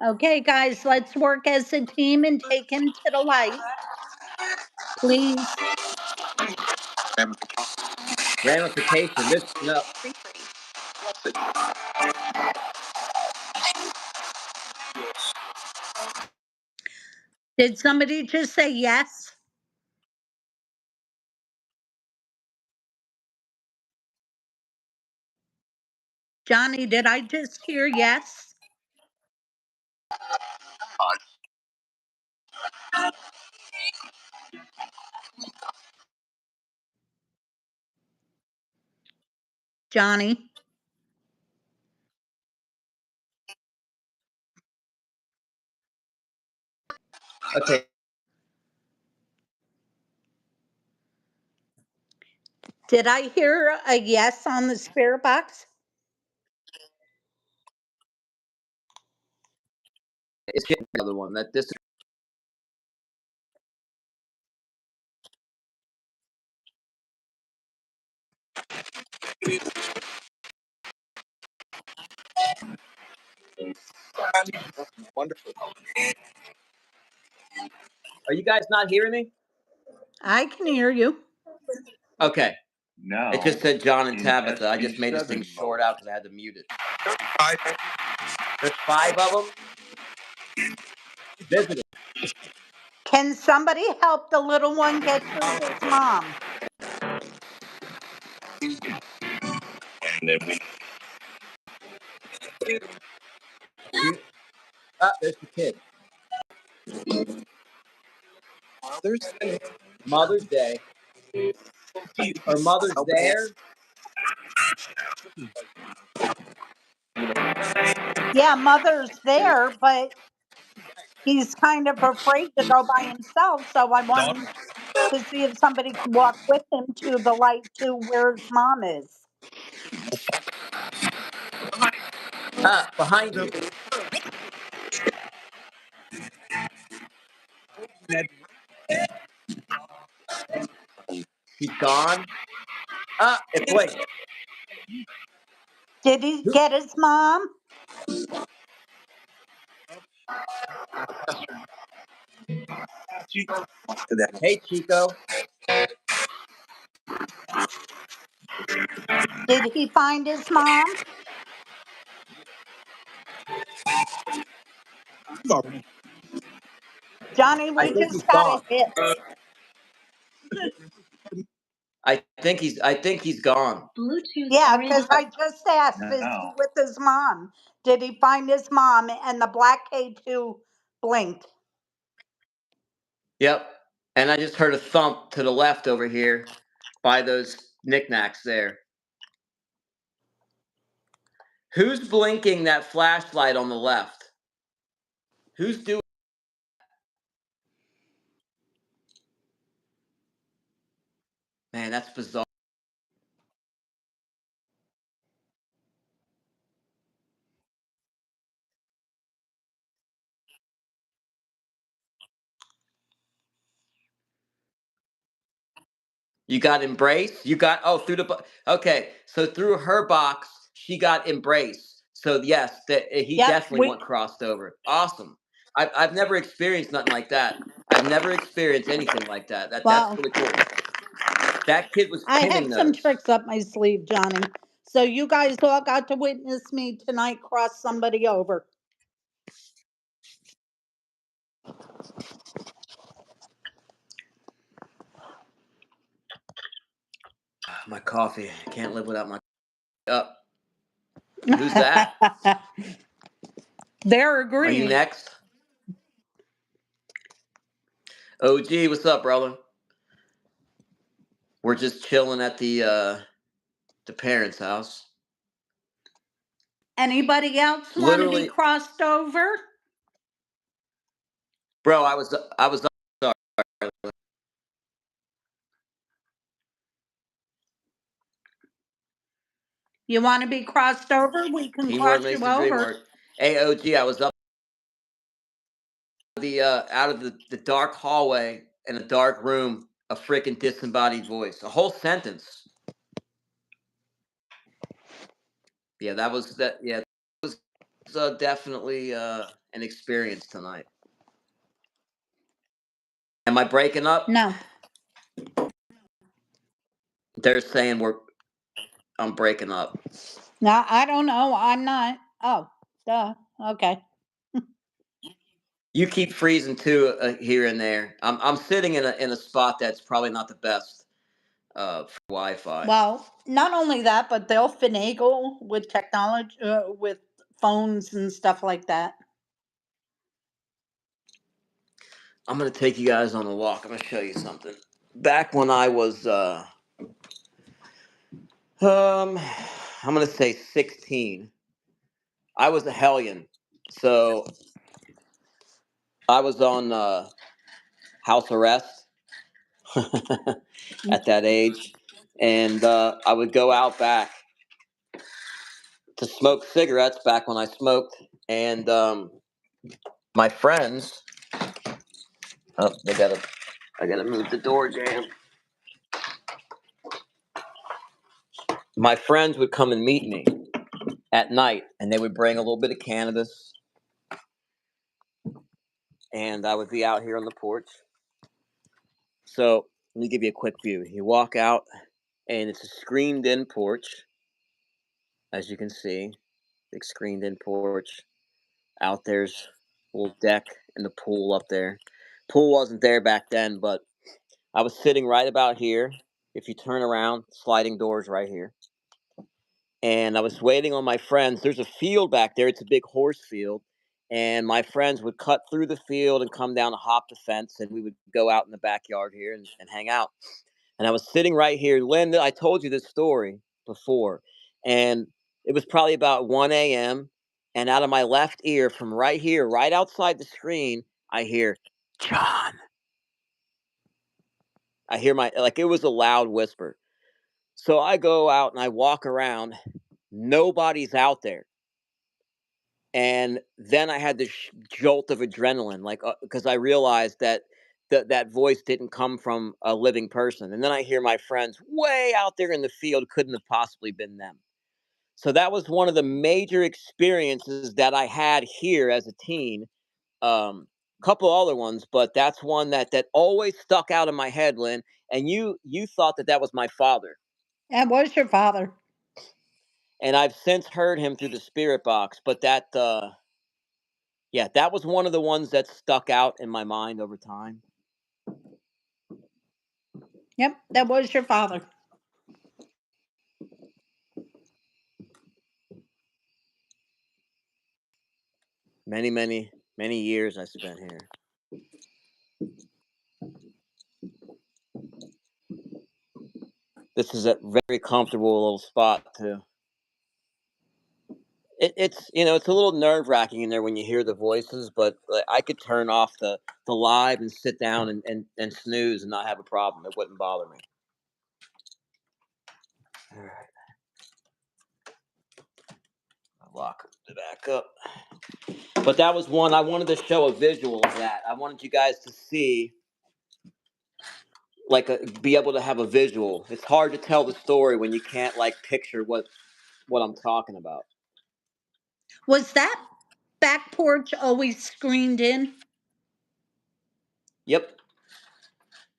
Speaker 2: Okay, guys, let's work as a team and take him to the light. Please.
Speaker 1: Ramification. This no.
Speaker 2: Did somebody just say yes? Johnny, did I just hear yes? Johnny?
Speaker 1: Okay.
Speaker 2: Did I hear a yes on the spirit box?
Speaker 1: It's getting the other one. That this. Wonderful. Are you guys not hearing me?
Speaker 2: I can hear you.
Speaker 1: Okay.
Speaker 3: Now.
Speaker 1: It just said John and
Speaker 3: in
Speaker 1: Tabitha. I just made this thing
Speaker 3: SB7
Speaker 1: short
Speaker 3: mode.
Speaker 1: out because I had to mute it. There's 5 of them visiting.
Speaker 2: Can somebody help the little one get to his mom?
Speaker 6: And then we
Speaker 1: You, ah, there's the kid. Mother's Day. Her mother's there.
Speaker 2: Yeah, mother's there, but he's kind of afraid to go by himself. So I wanted to see if somebody could walk with him to the light to where his mom is.
Speaker 1: Behind you. She's gone. It blinked.
Speaker 2: Did he get his mom?
Speaker 1: Hey, Chico.
Speaker 2: Did he find his mom? Johnny,
Speaker 1: I
Speaker 2: we
Speaker 1: think he's
Speaker 2: just got a
Speaker 1: gone.
Speaker 2: hit.
Speaker 1: I think he's gone.
Speaker 5: Bluetooth
Speaker 2: Yeah,
Speaker 5: already.
Speaker 2: because I just asked, is he
Speaker 3: Now.
Speaker 2: with his mom? Did he find his mom? And the black K2 blinked.
Speaker 1: Yep. And I just heard a thump to the left over here by those knickknacks there. Who's blinking that flashlight on the left? Who's doing? Man, that's bizarre. You got embrace. You got through the okay. So through her box, she got embrace. So yes, that he
Speaker 2: Yep,
Speaker 1: definitely went crossed over. Awesome. I've never experienced nothing like that. I've never experienced anything like that. That's
Speaker 2: well,
Speaker 1: really cool. That kid was
Speaker 2: I
Speaker 1: pinning
Speaker 2: have some
Speaker 1: those.
Speaker 2: tricks up my sleeve, Johnny. So you guys all got to witness me tonight cross somebody over.
Speaker 1: My coffee. I can't live without my. Who's that?
Speaker 2: They're
Speaker 1: Are you
Speaker 2: agreeing.
Speaker 1: next? OG, what's up, brother? We're just chilling at the parents' house.
Speaker 2: Anybody else want to be
Speaker 1: Literally,
Speaker 2: crossed over?
Speaker 1: bro. I was sorry.
Speaker 2: You want to be crossed over? We can
Speaker 1: Teamwork
Speaker 2: cross
Speaker 1: makes
Speaker 2: you
Speaker 1: the dream
Speaker 2: over.
Speaker 1: work. AOG, I was up the out of the dark hallway in a dark room, a freaking disembodied voice, a whole sentence. Yeah, that was that. Yeah, that was definitely an experience tonight. Am I breaking up?
Speaker 2: No,
Speaker 1: They're saying I'm breaking up.
Speaker 2: no, I don't know. I'm not. Oh, duh. Okay.
Speaker 1: You keep freezing too here and there. I'm sitting in a spot that's probably not the best for Wi-Fi.
Speaker 2: Well, not only that, but they'll finagle with technology, with phones and stuff like that.
Speaker 1: I'm gonna take you guys on a walk. I'm gonna show you something. Back when I was I'm gonna say 16. I was a hellion, so I was on house arrest at that age, and I would go out back to smoke cigarettes back when I smoked, and my friends. Oh, I gotta move the door jam. My friends would come and meet me at night, and they would bring a little bit of cannabis, and I would be out here on the porch. So let me give you a quick view. You walk out, and it's a screened-in porch, as you can see. Big screened-in porch. Out there's a little deck and the pool up there. Pool wasn't there back then, but I was sitting right about here. If you turn around, sliding doors right here. And I was waiting on my friends. There's a field back there. It's a big horse field. and my friends would cut through the field and come down to hop the fence, and we would go out in the backyard here and hang out. And I was sitting right here, Linda. I told you this story before, and it was probably about 1 a.m. And out of my left ear, from right here, right outside the screen, I hear John. I hear it was a loud whisper. So I go out and I walk around. Nobody's out there. And then I had this jolt of adrenaline, like because I realized that that voice didn't come from a living person. And then I hear my friends way out there in the field, couldn't have possibly been them. So that was one of the major experiences that I had here as a teen. Couple other ones, but that's one that always stuck out in my head, Lynn. And you thought that was my father,
Speaker 2: That was your father.
Speaker 1: and I've since heard him through the spirit box. But yeah, that was one of the ones that stuck out in my mind over time.
Speaker 2: Yep, that was your father.
Speaker 1: Many, many, many years I spent here. This is a very comfortable little spot too. It's it's a little nerve wracking in there when you hear the voices, but like, I could turn off the live and sit down and snooze and not have a problem. It wouldn't bother me. All right, I'll lock it back up. But that was one I wanted to show a visual of that. I wanted you guys to see, be able to have a visual. It's hard to tell the story when you can't picture what I'm talking about.
Speaker 2: Was that back porch always screened in?
Speaker 1: Yep,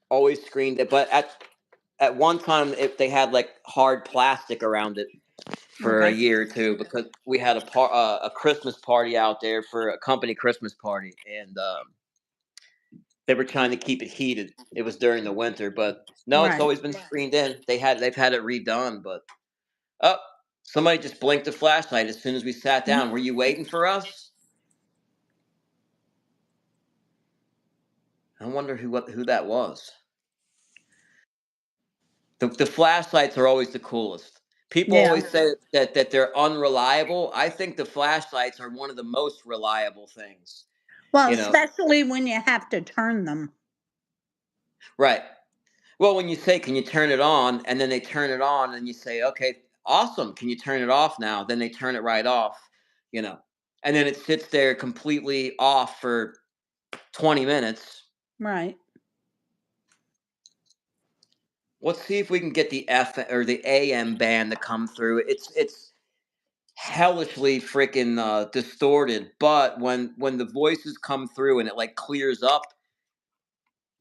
Speaker 1: always screened it. But at one time, if they had hard plastic around it for a
Speaker 2: Okay.
Speaker 1: year or two, because we had a Christmas party out there for a company Christmas party, and they were trying to keep it heated. It was during the winter, but no, it's
Speaker 2: Right.
Speaker 1: always been screened in. They've had it redone, but oh, somebody just blinked a flashlight as soon as we sat down. Were you waiting for us? I wonder who that was. The flashlights are always the coolest. People
Speaker 2: Yeah.
Speaker 1: always say that they're unreliable. I think the flashlights are one of the most reliable things.
Speaker 2: Well,
Speaker 1: You know,
Speaker 2: especially when you have to turn them.
Speaker 1: right? Well, when you say, "Can you turn it on?" and then they turn it on, and you say, "Okay, awesome. Can you turn it off now?" Then they turn it right off. You know, and then it sits there completely off for 20 minutes.
Speaker 2: Right.
Speaker 1: Let's see if we can get the F or the AM band to come through. It's hellishly freaking distorted, but when the voices come through and it clears up,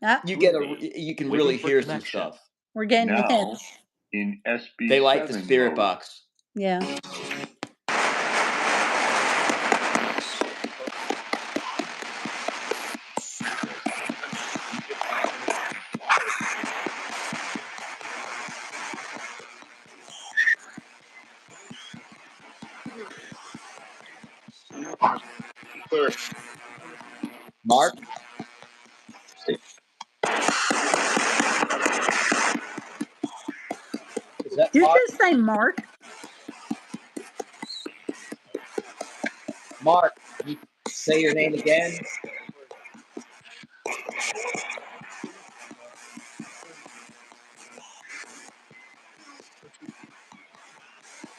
Speaker 2: Ah,
Speaker 1: you can really hear some stuff.
Speaker 2: we're getting
Speaker 3: Now
Speaker 2: hits.
Speaker 3: in
Speaker 1: They like the
Speaker 3: SB7
Speaker 1: spirit
Speaker 3: mode.
Speaker 1: box.
Speaker 2: Yeah.
Speaker 1: Mark, is that
Speaker 2: You
Speaker 1: Mark?
Speaker 2: just say Mark.
Speaker 1: Mark, can you say your name again?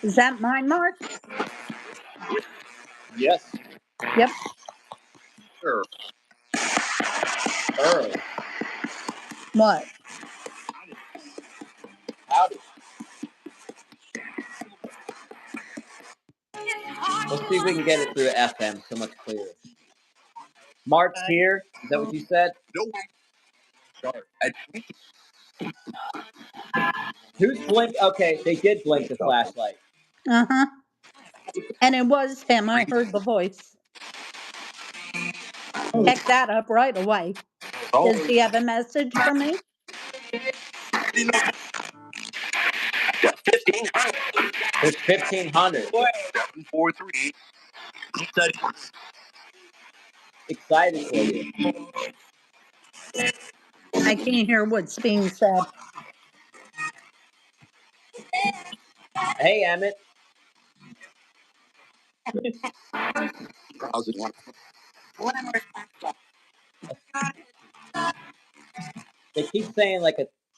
Speaker 2: Is that mine, Mark?
Speaker 1: Yes,
Speaker 2: Yep.
Speaker 1: sure. Earl,
Speaker 2: What?
Speaker 1: howdy. Let's see if we can get it through FM so much clearer. Mark's here. Is that what you said?
Speaker 6: Nope. Sorry.
Speaker 1: Who's blinked? Okay, they did blink the flashlight.
Speaker 2: Uh huh. And it was him. I heard the voice. Pick that up right away. Does he have a message for me?
Speaker 1: There's 1,500.
Speaker 6: 743.
Speaker 1: excited for you.
Speaker 2: I can't hear what's being said.
Speaker 1: Hey, Emmett. They keep saying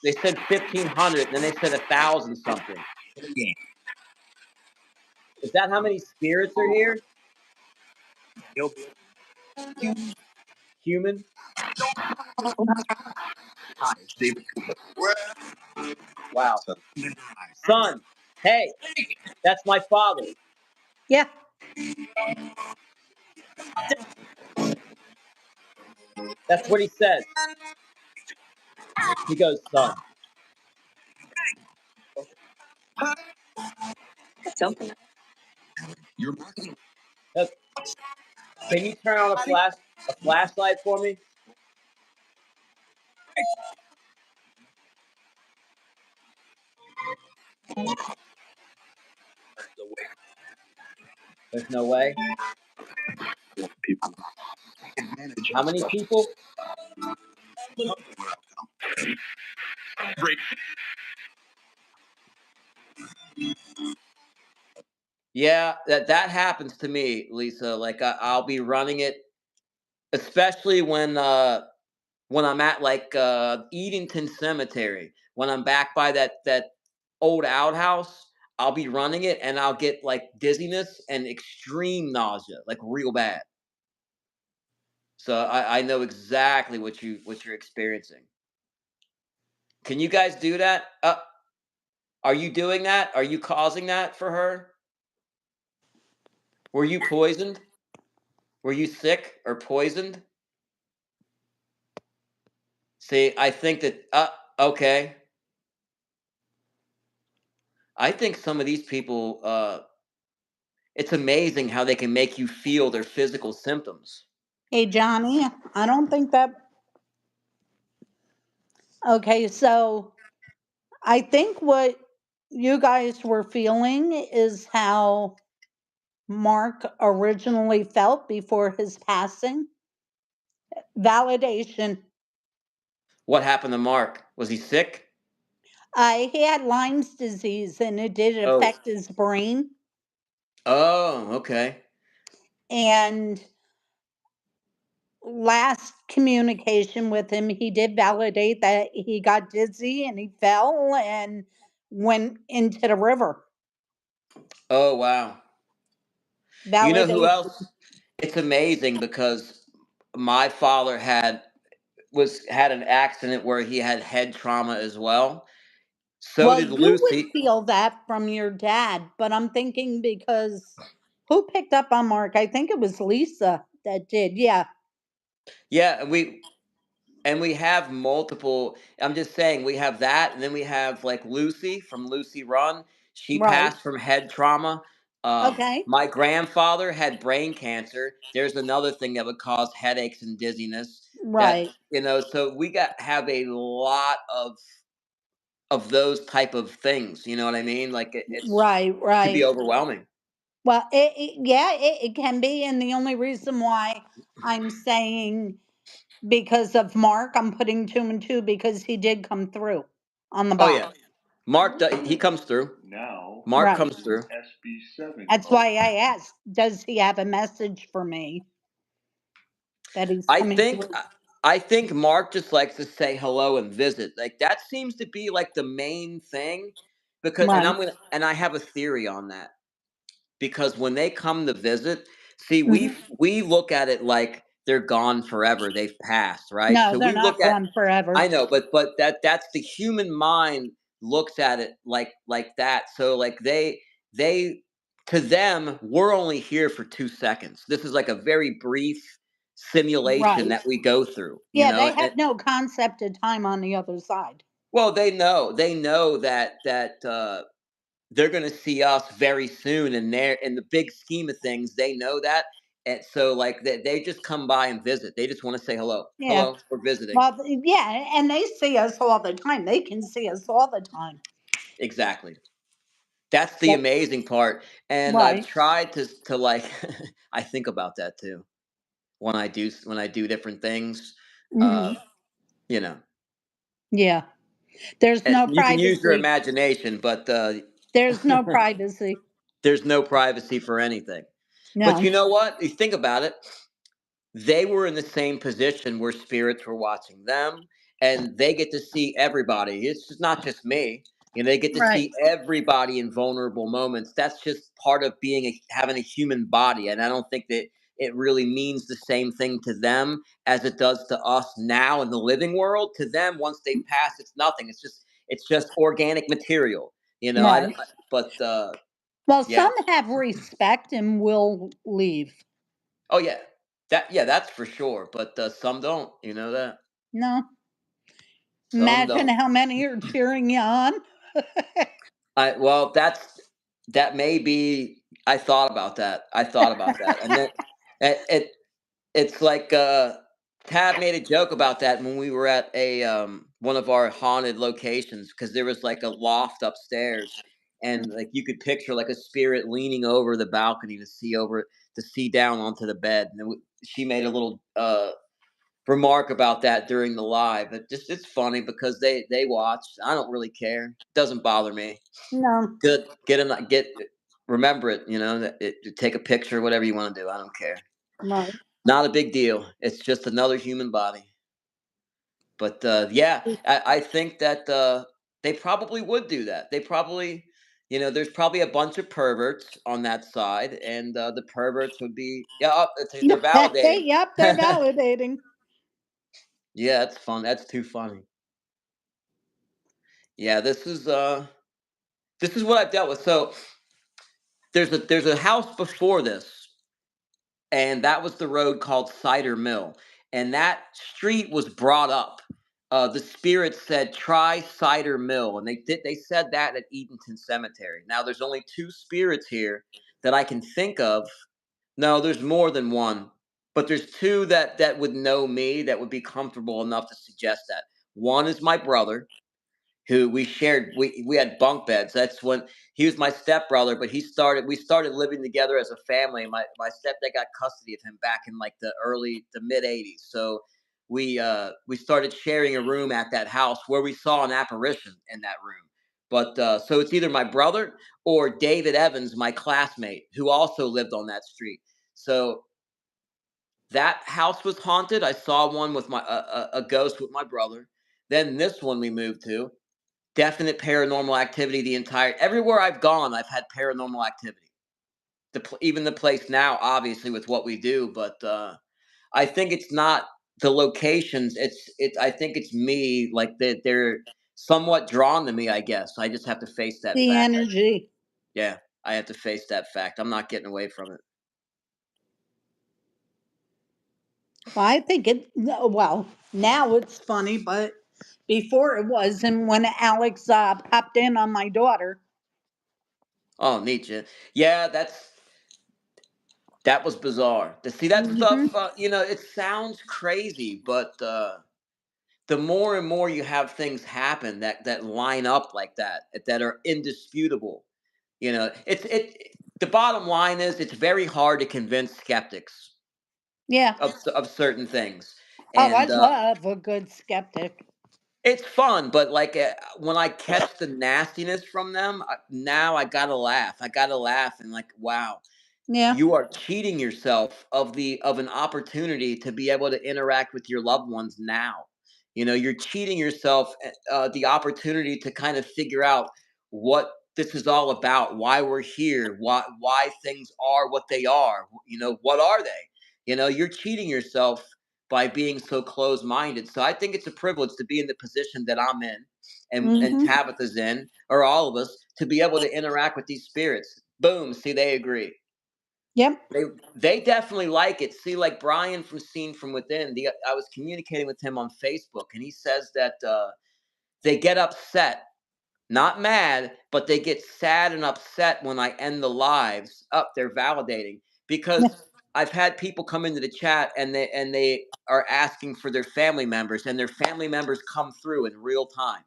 Speaker 1: they said 1,500, then they said 1,000 something. Is that how many spirits are here? Human? Wow. Son, hey, that's my father.
Speaker 2: Yeah.
Speaker 1: That's what he says. He goes, son. Uh, Can you turn on a flashlight for me? There's no way. How many people? Yeah, that happens to me, Lisa. Like I'll be running it, especially when I'm at Edenton Cemetery. When I'm back by that old outhouse, I'll be running it and I'll get like dizziness and extreme nausea, like real bad. So I know exactly what you're experiencing. Can you guys do that? Are you doing that? Are you causing that for her? Were you poisoned? Were you sick or poisoned? See, I think that okay. I think some of these people it's amazing how they can make you feel their physical symptoms.
Speaker 2: Hey, Johnny, I don't think that. Okay, so I think what you guys were feeling is how Mark originally felt before his passing. Validation.
Speaker 1: What happened to Mark? Was he sick?
Speaker 2: He had Lyme's disease and it did
Speaker 1: Oh.
Speaker 2: affect his brain.
Speaker 1: Oh, okay.
Speaker 2: And last communication with him, he did validate that he got dizzy and he fell and went into the river.
Speaker 1: Oh, wow. You know who
Speaker 2: Validation.
Speaker 1: else? It's amazing because my father had an accident where he had head trauma as well. So
Speaker 2: Well,
Speaker 1: did
Speaker 2: you would
Speaker 1: Lucy.
Speaker 2: feel that from your dad, but I'm thinking because who picked up on Mark? I think it was Lisa that did. Yeah,
Speaker 1: Yeah, and we have multiple. I'm just saying we have that, and then we have like Lucy from Lucy Run. She
Speaker 2: right.
Speaker 1: passed from head trauma.
Speaker 2: Okay,
Speaker 1: My grandfather had brain cancer. There's another thing that would cause headaches and dizziness. That
Speaker 2: right,
Speaker 1: so we have a lot of those type of things. You know what I mean? Like it's
Speaker 2: right,
Speaker 1: could be
Speaker 2: right.
Speaker 1: overwhelming.
Speaker 2: Well, it can be. And the only reason why I'm saying because of Mark, I'm putting two and two because he did come through on the
Speaker 1: Oh yeah,
Speaker 2: bottom.
Speaker 1: he comes through.
Speaker 3: Now,
Speaker 1: Mark
Speaker 2: Right.
Speaker 1: comes through.
Speaker 3: SB7.
Speaker 2: That's why I asked, does he have a message for me that he's
Speaker 1: I
Speaker 2: coming
Speaker 1: think
Speaker 2: through?
Speaker 1: I think Mark just likes to say hello and visit. Like that seems to be like the main thing because
Speaker 2: Right.
Speaker 1: and I have a theory on that. Because when they come to visit, see
Speaker 2: Mhm.
Speaker 1: we look at it like they're gone forever. They've passed, right?
Speaker 2: No,
Speaker 1: So
Speaker 2: they're
Speaker 1: we look
Speaker 2: not
Speaker 1: at
Speaker 2: gone forever.
Speaker 1: I know, but that's the human mind looks at it like that. So like they to them, we're only here for 2 seconds. This is like a very brief simulation
Speaker 2: Right.
Speaker 1: that we go through, you
Speaker 2: Yeah,
Speaker 1: know.
Speaker 2: they have no concept of time on the other side.
Speaker 1: Well, they know that they're going to see us very soon, and they're in the big scheme of things. They know that, and so like they just come by and visit. They just want to say hello,
Speaker 2: Yeah.
Speaker 1: hello, we're visiting.
Speaker 2: Well, yeah, and they see us all the time. They can see us all the time.
Speaker 1: Exactly. That's the
Speaker 2: Yep.
Speaker 1: amazing part. And I've
Speaker 2: Right.
Speaker 1: tried to like I think about that too. when I do different things. Uh,
Speaker 2: Hmm.
Speaker 1: you know,
Speaker 2: Yeah. There's
Speaker 1: and
Speaker 2: no
Speaker 1: you can use your
Speaker 2: privacy.
Speaker 1: imagination, but
Speaker 2: There's no privacy.
Speaker 1: there's no privacy for anything. But
Speaker 2: No.
Speaker 1: you know what? You think about it, they were in the same position where spirits were watching them, and they get to see everybody. It's just not just me. They get to
Speaker 2: Right.
Speaker 1: see everybody in vulnerable moments. That's just part of having a human body, and I don't think that it really means the same thing to them as it does to us now in the living world. To them, once they pass, it's nothing. It's just organic material.
Speaker 2: Right.
Speaker 1: But
Speaker 2: Well,
Speaker 1: yeah.
Speaker 2: some have respect and will leave.
Speaker 1: Oh yeah. That's for sure. But some don't. You know that.
Speaker 2: No.
Speaker 1: Some
Speaker 2: Imagine
Speaker 1: don't.
Speaker 2: how many are cheering you on.
Speaker 1: Well, that may be. I thought about that. And then it it's like Tab made a joke about that when we were at a one of our haunted locations, because there was like a loft upstairs, and like you could picture like a spirit leaning over the balcony to see down onto the bed, and she made a little remark about that during the live. It's funny because they watch. I don't really care. It doesn't bother me.
Speaker 2: No.
Speaker 1: Good. Remember it. Take a picture, whatever you want to do. I don't care.
Speaker 2: Right.
Speaker 1: Not a big deal. It's just another human body. But yeah, I think that they probably would do that. They probably, there's probably a bunch of perverts on that side, and the perverts would be, yeah, they're validating.
Speaker 2: Yep, they're validating.
Speaker 1: Yeah, that's fun. That's too funny. Yeah, this is what I've dealt with. So there's a house before this, and that was the road called Cider Mill, and that street was brought up. The spirit said, "Try Cider Mill," and they said that at Edenton Cemetery. Now, there's only two spirits here that I can think of. No, there's more than one, but there's two that would know me, that would be comfortable enough to suggest that. One is my brother, who we had bunk beds. That's when he was my stepbrother, but we started living together as a family. My stepdad got custody of him back in like the mid 80s. So we started sharing a room at that house where we saw an apparition in that room. But so it's either my brother or David Evans, my classmate, who also lived on that street. So that house was haunted. I saw one with a ghost with my brother. Then this one we moved to, definite paranormal activity. Everywhere I've gone, I've had paranormal activity. Even the place now, obviously, with what we do. But I think it's not the locations. I think it's me. Like they're somewhat drawn to me. I guess I just have to face that
Speaker 2: The
Speaker 1: fact.
Speaker 2: energy.
Speaker 1: Yeah, I have to face that fact. I'm not getting away from it.
Speaker 2: Well, I think well, now it's funny, but before it wasn't when Alex popped in on my daughter.
Speaker 1: Oh, Nietzsche. Yeah, that was bizarre. To see that
Speaker 2: Hmm.
Speaker 1: stuff, it sounds crazy, but the more and more you have things happen that line up like that are indisputable, the bottom line is it's very hard to convince skeptics
Speaker 2: Yeah.
Speaker 1: of certain things,
Speaker 2: Oh, I
Speaker 1: and
Speaker 2: love a good skeptic.
Speaker 1: it's fun. But like when I catch the nastiness from them, now I gotta laugh and like, wow,
Speaker 2: Yeah.
Speaker 1: you are cheating yourself of an opportunity to be able to interact with your loved ones now. You're cheating yourself the opportunity to kind of figure out what this is all about, why we're here, why things are what they are. What are they? You're cheating yourself by being so close-minded. So I think it's a privilege to be in the position that I'm in, and
Speaker 2: Hmm.
Speaker 1: Tabitha's in, or all of us, to be able to interact with these spirits. Boom, see, they agree.
Speaker 2: Yep.
Speaker 1: They definitely like it. See, like Brian from Seen from Within, I was communicating with him on Facebook, and he says that they get upset, not mad, but they get sad and upset when I end the lives. Up, they're validating, because I've had people come into the chat, and they are asking for their family members, and their family members come through in real time.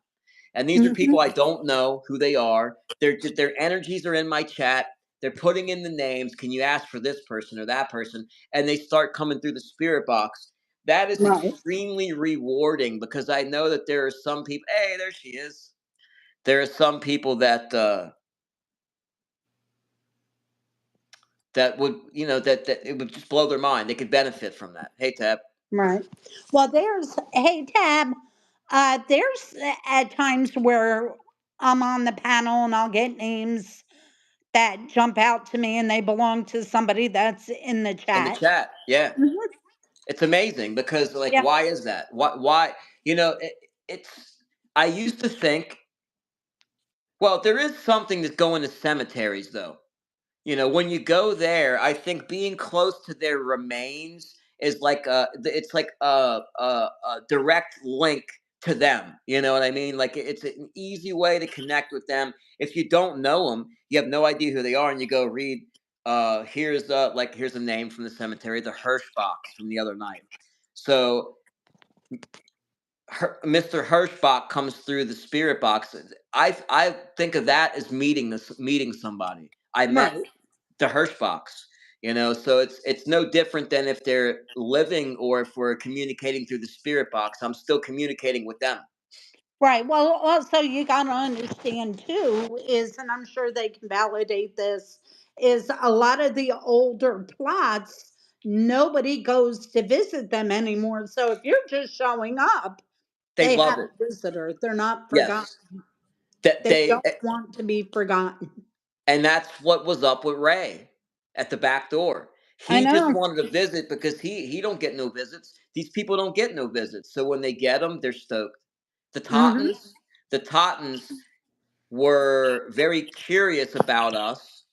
Speaker 1: And these are
Speaker 2: Hmm.
Speaker 1: people I don't know who they are. Their energies are in my chat. they're putting in the names. Can you ask for this person or that person? And they start coming through the spirit box. That is
Speaker 2: Right.
Speaker 1: extremely rewarding because I know that there are some people. Hey, there she is. There are some people that would, that it would just blow their mind. They could benefit from that. Hey, Tab.
Speaker 2: Right. Well, hey, Tab, there's at times where I'm on the panel and I'll get names that jump out to me and they belong to somebody that's in the
Speaker 1: In the
Speaker 2: chat.
Speaker 1: chat. Yeah.
Speaker 2: Mhm.
Speaker 1: It's amazing because, like,
Speaker 2: Yeah.
Speaker 1: why is that? Why? It's. I used to think, well, there is something that's going to cemeteries, though. When you go there, I think being close to their remains is like it's like a direct link to them. You know what I mean? Like it's an easy way to connect with them. If you don't know them, you have no idea who they are, and you go read. Here's a name from the cemetery, the Hirsch box from the other night. So Mr. Hirschbach comes through the spirit box. I think of that as meeting somebody. I met
Speaker 2: Right.
Speaker 1: the Hirschbachs. So it's no different than if they're living or if we're communicating through the spirit box. I'm still communicating with them.
Speaker 2: Right. Well, also, you got to understand, too, and I'm sure they can validate this, is a lot of the older plots, nobody goes to visit them anymore. So if you're just showing up,
Speaker 1: They
Speaker 2: they
Speaker 1: love
Speaker 2: have
Speaker 1: it.
Speaker 2: a visitor. They're not forgotten.
Speaker 1: Yes, that
Speaker 2: They
Speaker 1: they
Speaker 2: don't want to be forgotten.
Speaker 1: and that's what was up with Ray at the back door.
Speaker 2: I
Speaker 1: He just
Speaker 2: know.
Speaker 1: wanted to visit because he don't get no visits. These people don't get no visits. So when they get them, they're stoked. The
Speaker 2: Hmm.
Speaker 1: Tottens, the Tottens were very curious about us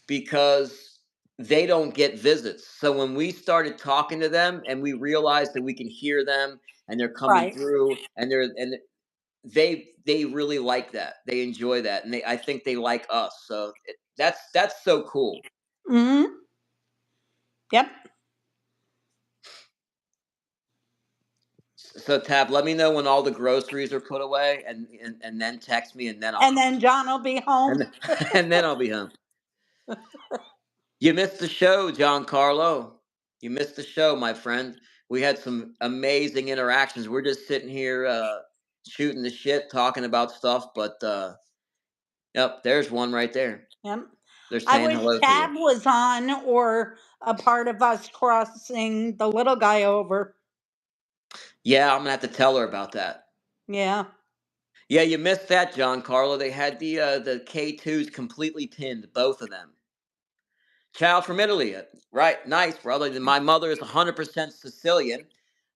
Speaker 1: because they don't get visits. So when we started talking to them and we realized that we can hear them and they're coming
Speaker 2: Right.
Speaker 1: through and they really like that. They enjoy that, and I think they like us. So that's so cool.
Speaker 2: Hmm. Yep.
Speaker 1: So Tab, let me know when all the groceries are put away, and then text me, and then I'll
Speaker 2: And
Speaker 1: come
Speaker 2: then
Speaker 1: over,
Speaker 2: John will be home.
Speaker 1: and and then I'll be home. You missed the show, John Carlo. You missed the show, my friend. We had some amazing interactions. We're just sitting here shooting the shit, talking about stuff, but yep, there's one right there.
Speaker 2: Yep.
Speaker 1: They're
Speaker 2: I
Speaker 1: saying
Speaker 2: wish
Speaker 1: hello to you.
Speaker 2: Tab was on or a part of us crossing the little guy over.
Speaker 1: Yeah, I'm gonna have to tell her about that.
Speaker 2: Yeah.
Speaker 1: Yeah, you missed that, John Carlo. They had the K2s completely pinned, both of them. Child from Italy, right? Nice, brother. My mother is 100% Sicilian,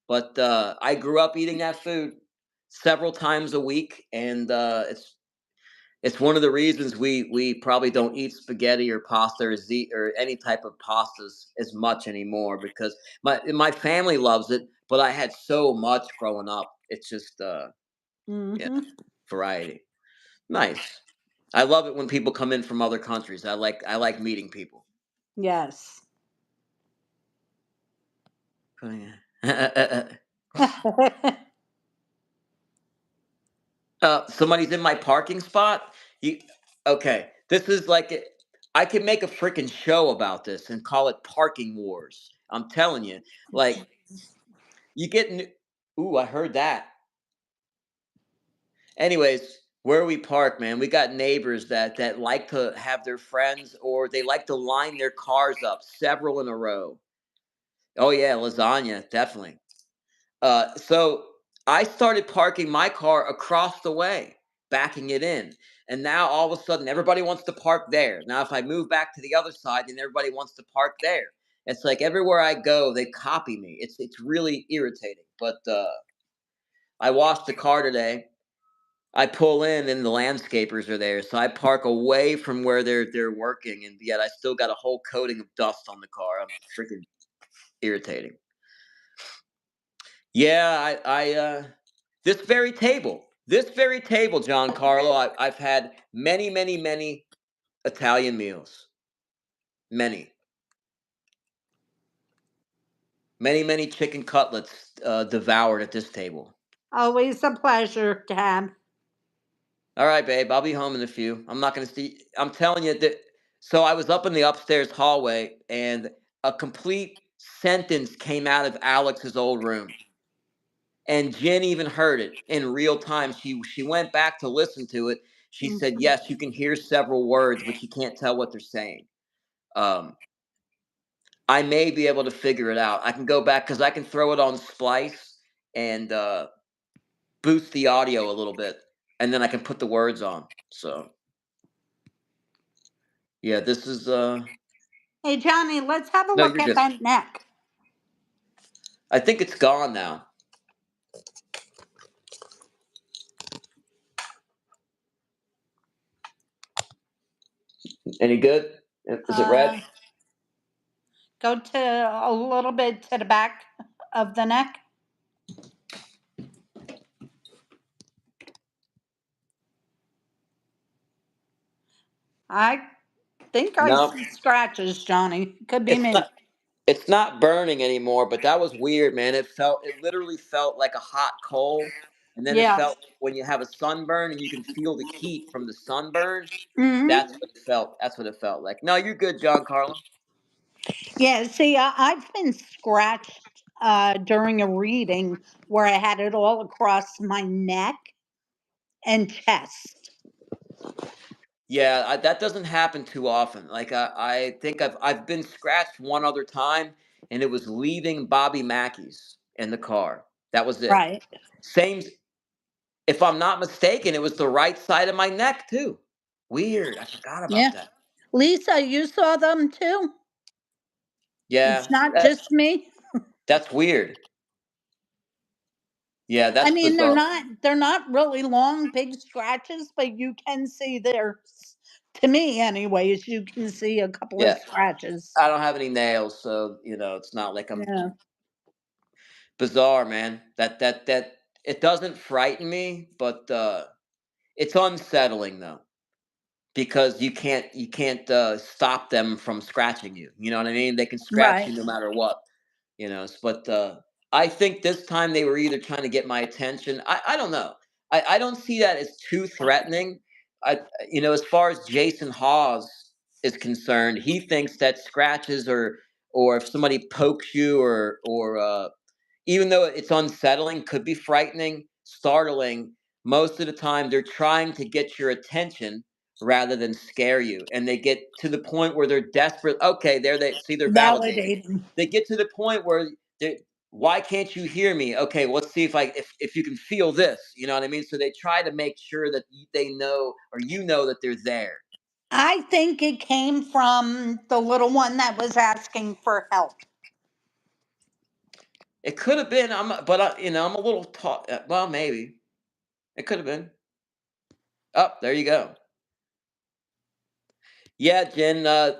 Speaker 1: but I grew up eating that food several times a week, and it's one of the reasons we probably don't eat spaghetti or pasta or any type of pastas as much anymore because my family loves it, but I had so much growing up. It's just yeah,
Speaker 2: Hmm.
Speaker 1: variety. Nice. I love it when people come in from other countries. I like meeting people.
Speaker 2: Yes.
Speaker 1: Somebody's in my parking spot. You okay? This is like I could make a freaking show about this and call it parking wars. I'm telling you, like you get. Ooh, I heard that. Anyways, where we park, man, we got neighbors that like to have their friends or they like to line their cars up, several in a row. Oh yeah, lasagna, definitely. So I started parking my car across the way, backing it in. And now all of a sudden everybody wants to park there. Now if I move back to the other side, then everybody wants to park there. It's like everywhere I go, they copy me. It's really irritating. But I washed the car today. I pull in and the landscapers are there. So I park away from where they're working, and yet I still got a whole coating of dust on the car. I'm freaking irritating. Yeah, this very table, John Carlo. I've had many, many, many Italian meals, many, many, many chicken cutlets devoured at this table.
Speaker 2: Always a pleasure, Tab.
Speaker 1: All right, babe, I'll be home in a few. I'm not gonna see. I'm telling you that. So I was up in the upstairs hallway, and a complete sentence came out of Alex's old room, and Jen even heard it in real time. She went back to listen to it. She said,
Speaker 2: Mhm.
Speaker 1: "Yes, you can hear several words, but you can't tell what they're saying." Um, I may be able to figure it out. I can go back because I can throw it on Splice and boost the audio a little bit, and then I can put the words on. So yeah, this is
Speaker 2: Hey, Johnny, let's have a
Speaker 1: no,
Speaker 2: look
Speaker 1: you're
Speaker 2: at
Speaker 1: good.
Speaker 2: that neck.
Speaker 1: I think it's gone now. Any good? Is it red?
Speaker 2: Uh, Go to a little bit to the back of the neck. I think I
Speaker 1: No,
Speaker 2: see scratches, Johnny. Could be
Speaker 1: it's
Speaker 2: me.
Speaker 1: not. It's not burning anymore. But that was weird, man. It literally felt like a hot coal, and then it
Speaker 2: Yeah.
Speaker 1: felt like when you have a sunburn and you can feel the heat from the sunburn. That's
Speaker 2: Hmm.
Speaker 1: what it felt. That's what it felt like. No, you're good, John Carlo.
Speaker 2: Yeah, see, I've been scratched during a reading where I had it all across my neck and chest.
Speaker 1: Yeah, that doesn't happen too often. Like I think I've been scratched one other time, and it was leaving Bobby Mackey's in the car. That was it.
Speaker 2: Right.
Speaker 1: Same, if I'm not mistaken, it was the right side of my neck too. Weird. I forgot
Speaker 2: Yeah.
Speaker 1: about that.
Speaker 2: Lisa, you saw them too? It's
Speaker 1: Yeah,
Speaker 2: not just me.
Speaker 1: that's weird. Yeah,
Speaker 2: I
Speaker 1: that's
Speaker 2: mean,
Speaker 1: bizarre.
Speaker 2: they're not really long, big scratches, but you can see there's, to me anyways, you can see a couple of
Speaker 1: Yeah,
Speaker 2: scratches.
Speaker 1: I don't have any nails, so it's not like I'm
Speaker 2: Yeah.
Speaker 1: bizarre, man. That it doesn't frighten me, but it's unsettling though. Because you can't stop them from scratching you. You know what I mean? They can scratch
Speaker 2: Right.
Speaker 1: you no matter what. But I think this time they were either trying to get my attention. I don't know. I don't see that as too threatening. I as far as Jason Hawes is concerned, he thinks that scratches or if somebody pokes you or even though it's unsettling, could be frightening, startling, most of the time they're trying to get your attention rather than scare you. And they get to the point where they're desperate. Okay, there they see they're validating.
Speaker 2: Validating.
Speaker 1: They get to the point where they why can't you hear me? Okay, let's see if you can feel this. You know what I mean? So they try to make sure that they know or that they're there.
Speaker 2: I think it came from the little one that was asking for help.
Speaker 1: It could have been. I'm a little taught. Well, maybe it could have been. Oh, there you go. Yeah, Jen.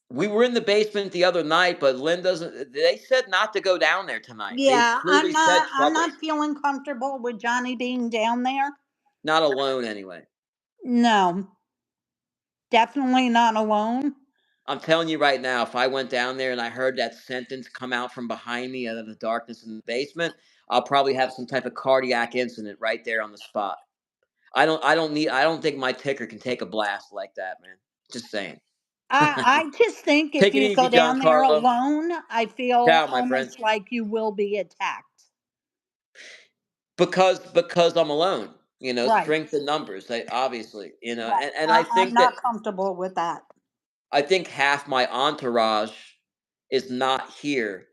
Speaker 1: We were in the basement the other night, but Lynn doesn't. They said not to go down there tonight. They
Speaker 2: Yeah,
Speaker 1: clearly said
Speaker 2: I'm
Speaker 1: trouble.
Speaker 2: not feeling comfortable with Johnny being down there.
Speaker 1: Not alone, anyway.
Speaker 2: No, definitely not alone.
Speaker 1: I'm telling you right now, if I went down there and I heard that sentence come out from behind me out of the darkness in the basement, I'll probably have some type of cardiac incident right there on the spot. I don't think my ticker can take a blast like that, man. Just saying.
Speaker 2: I just think if
Speaker 1: Take it
Speaker 2: you go
Speaker 1: easy, John
Speaker 2: down there
Speaker 1: Carlo.
Speaker 2: alone, I feel
Speaker 1: Ciao, my friend.
Speaker 2: almost like you will be attacked.
Speaker 1: Because I'm alone.
Speaker 2: Right,
Speaker 1: Strength in numbers. Obviously,
Speaker 2: right.
Speaker 1: and I
Speaker 2: I'm
Speaker 1: think that
Speaker 2: not comfortable with that.
Speaker 1: I think half my entourage is not here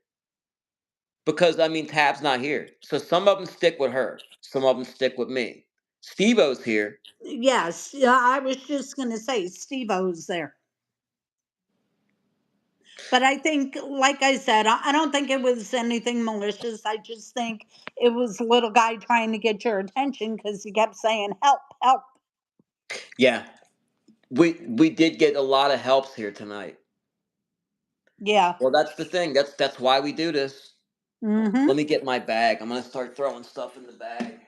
Speaker 1: because I mean Tab's not here. So some of them stick with her, some of them stick with me. Steve-O's here.
Speaker 2: Yes, yeah, I was just going to say Steve O's there. But I think, like I said, I don't think it was anything malicious. I just think it was a little guy trying to get your attention because he kept saying, help, help.
Speaker 1: Yeah, we did get a lot of helps here tonight.
Speaker 2: Yeah.
Speaker 1: Well, that's the thing. That's why we do this. Let
Speaker 2: Mm-hmm.
Speaker 1: me get my bag. I'm gonna start throwing stuff in the bag.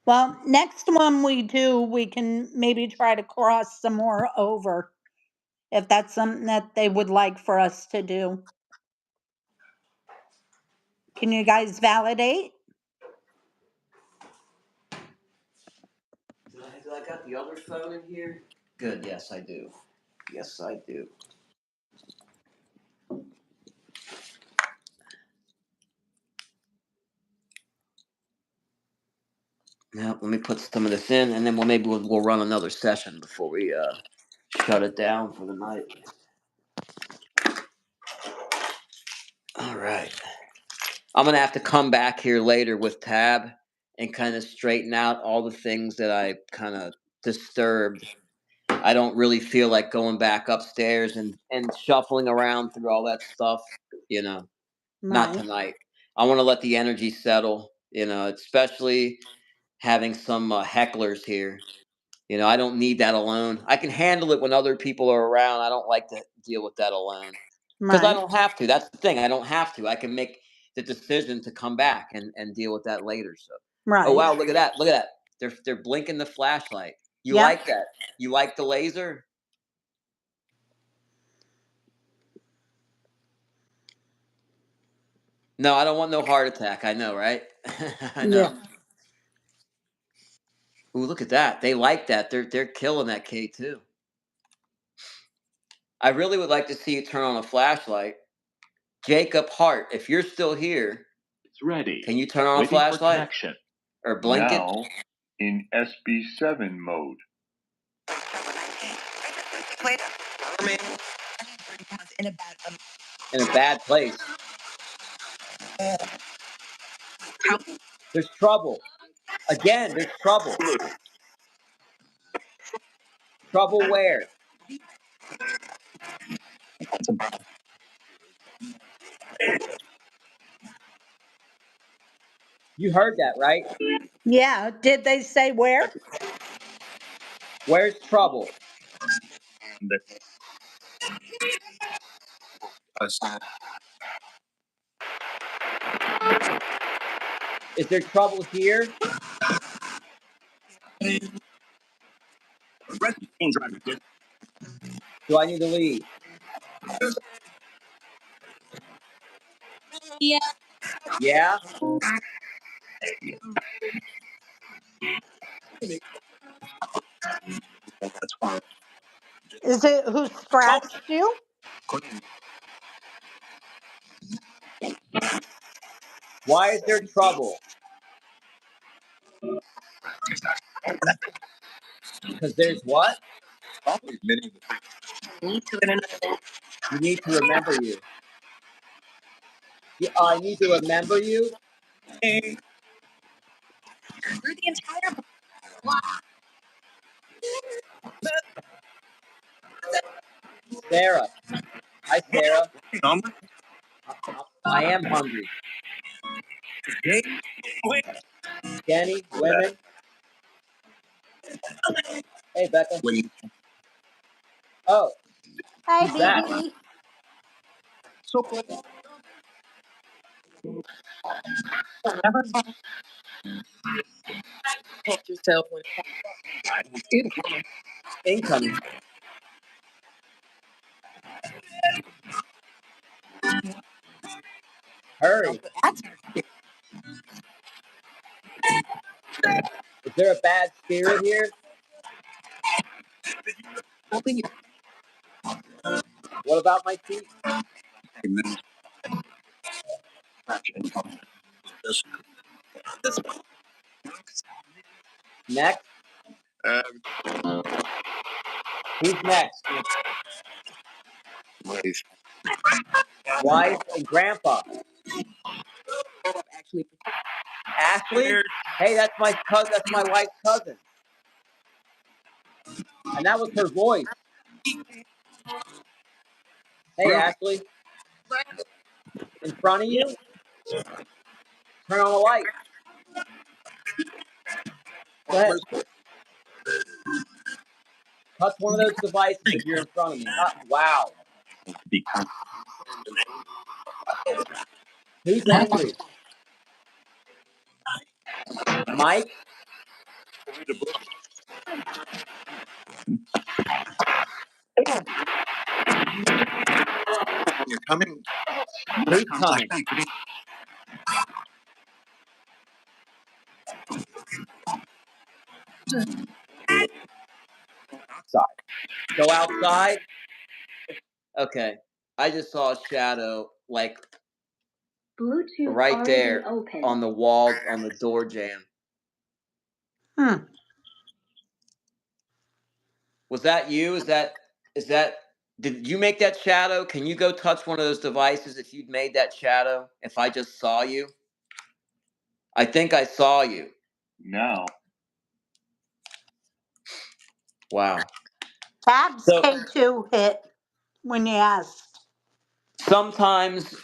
Speaker 2: Well, next one we do, we can maybe try to cross some more over if that's something that they would like for us to do. Can you guys validate?
Speaker 1: Did I got the other phone in here? Good. Yes, I do. Yes, I do. Now, let me put some of this in, and then we'll run another session before we shut it down for the night. All right. I'm gonna have to come back here later with Tab and kind of straighten out all the things that I kind of disturbed. I don't really feel like going back upstairs and shuffling around through all that stuff. You know, not
Speaker 2: Right.
Speaker 1: tonight. I want to let the energy settle. You know, especially having some hecklers here. You know, I don't need that alone. I can handle it when other people are around. I don't like to deal with that alone because I
Speaker 2: Right.
Speaker 1: don't have to. That's the thing. I don't have to. I can make the decision to come back and deal with that later. So, oh
Speaker 2: Right.
Speaker 1: wow, look at that! Look at that! They're blinking the flashlight. You
Speaker 2: Yep.
Speaker 1: like that? You like the laser? No, I don't want no heart attack. I know, right? I
Speaker 2: Yeah.
Speaker 1: know. Ooh, look at that! They like that. They're killing that K2. I really would like to see you turn on a flashlight. Jacob Hart, if you're still here,
Speaker 3: It's ready.
Speaker 1: can you turn on a
Speaker 3: Waiting for
Speaker 1: flashlight
Speaker 3: connection.
Speaker 1: or blink it
Speaker 3: Now in SB7 mode.
Speaker 4: In a bad
Speaker 1: in a bad place? There's trouble. Again, there's trouble. Trouble where? You heard that, right?
Speaker 2: Yeah. Did they say where?
Speaker 1: Where's trouble? Is there trouble here? Do I need to leave?
Speaker 4: Yeah.
Speaker 1: Yeah?
Speaker 2: Is it who scratched you?
Speaker 1: Why is there trouble? Because there's what? You need to remember you. I need to remember you?
Speaker 4: Through the entire
Speaker 1: Sarah. Hi, Sarah. I am hungry. Jenny, women. Hey, Becca. Oh,
Speaker 2: Hey,
Speaker 1: who's that?
Speaker 2: BB.
Speaker 4: yourself when
Speaker 1: Incoming. Hurry. Is there a bad spirit here? What about my feet? Next? Who's next? Wife and grandpa.
Speaker 4: actually
Speaker 1: Ashley? Hey, that's my cousin. That's my wife's cousin. And that was her voice. Hey, Ashley. In front of you? Turn on the light. Go ahead. Touch one of those devices if you're in front of me. Wow. Who's angry? Mike? Who's coming? Go outside? Okay. I just saw a shadow, like,
Speaker 5: Bluetooth
Speaker 1: right
Speaker 5: already
Speaker 1: there
Speaker 5: open.
Speaker 1: on the wall, on the door jamb. Was that you? Is that, did you make that shadow? Can you go touch one of those devices if you'd made that shadow? If I just saw you? I think I saw you.
Speaker 3: No.
Speaker 1: Wow.
Speaker 2: Tabs
Speaker 1: So
Speaker 2: K2 hit when you asked.
Speaker 1: sometimes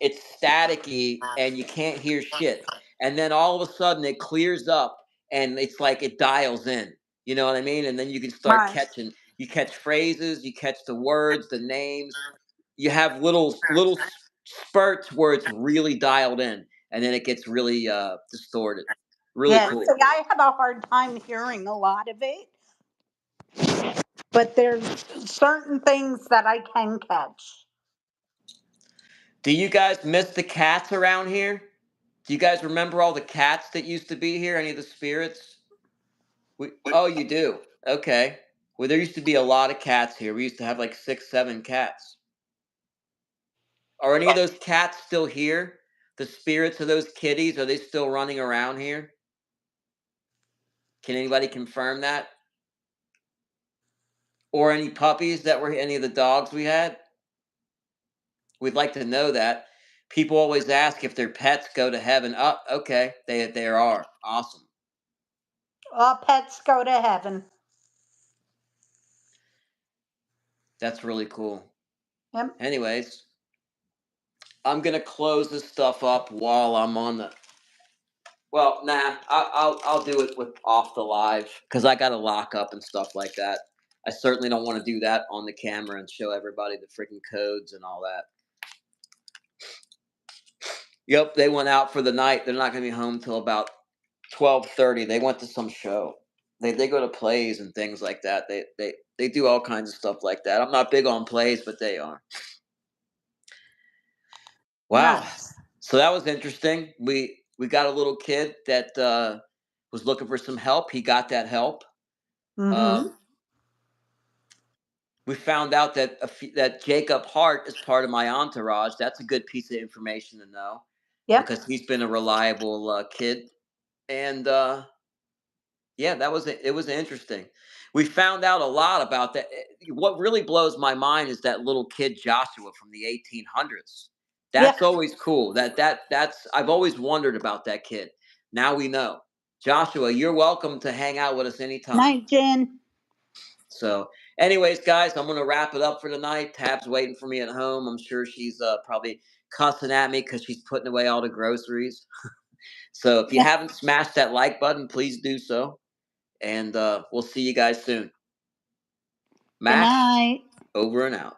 Speaker 1: it's staticky and you can't hear shit. And then all of a sudden it clears up and it's like it dials in. You know what I mean? And then you can start
Speaker 2: Right.
Speaker 1: catching, you catch phrases, you catch the words, the names. You have little spurts where it's really dialed in and then it gets really distorted. Really
Speaker 2: Yeah,
Speaker 1: cool.
Speaker 2: see, I have a hard time hearing a lot of it, but there's certain things that I can catch.
Speaker 1: Do you guys miss the cats around here? Do you guys remember all the cats that used to be here? Any of the spirits? Oh, you do? Okay. Well, there used to be a lot of cats here. We used to have like 6, 7 cats. Are any of those cats still here? The spirits of those kitties, are they still running around here? Can anybody confirm that? Or any puppies that were any of the dogs we had? We'd like to know that. People always ask if their pets go to heaven. Oh, okay. They are. Awesome.
Speaker 2: All pets go to heaven.
Speaker 1: That's really cool.
Speaker 2: Yep.
Speaker 1: Anyways, I'm gonna close this stuff up while I'm on the. Well, nah, I'll do it with off the live because I got to lock up and stuff like that. I certainly don't want to do that on the camera and show everybody the freaking codes and all that. Yep, they went out for the night. They're not gonna be home till about 12:30. They went to some show. They go to plays and things like that. They do all kinds of stuff like that. I'm not big on plays, but they are. Wow.
Speaker 2: Nice.
Speaker 1: So that was interesting. We got a little kid that was looking for some help. He got that help.
Speaker 2: Mm-hmm.
Speaker 1: We found out that that Jacob Hart is part of my entourage. That's a good piece of information to know
Speaker 2: Yep.
Speaker 1: because he's been a reliable kid. And yeah, it was interesting. We found out a lot about that. What really blows my mind is that little kid Joshua from the 1800s. That's
Speaker 2: Yep.
Speaker 1: always cool. That's I've always wondered about that kid. Now we know. Joshua, you're welcome to hang out with us anytime.
Speaker 2: Night, Jen.
Speaker 1: So, anyways, guys, I'm gonna wrap it up for tonight. Tab's waiting for me at home. I'm sure she's probably cussing at me because she's putting away all the groceries. So, if you haven't smashed that like button, please do so. And we'll see you guys soon.
Speaker 2: Good
Speaker 1: Max,
Speaker 2: night.
Speaker 1: over and out.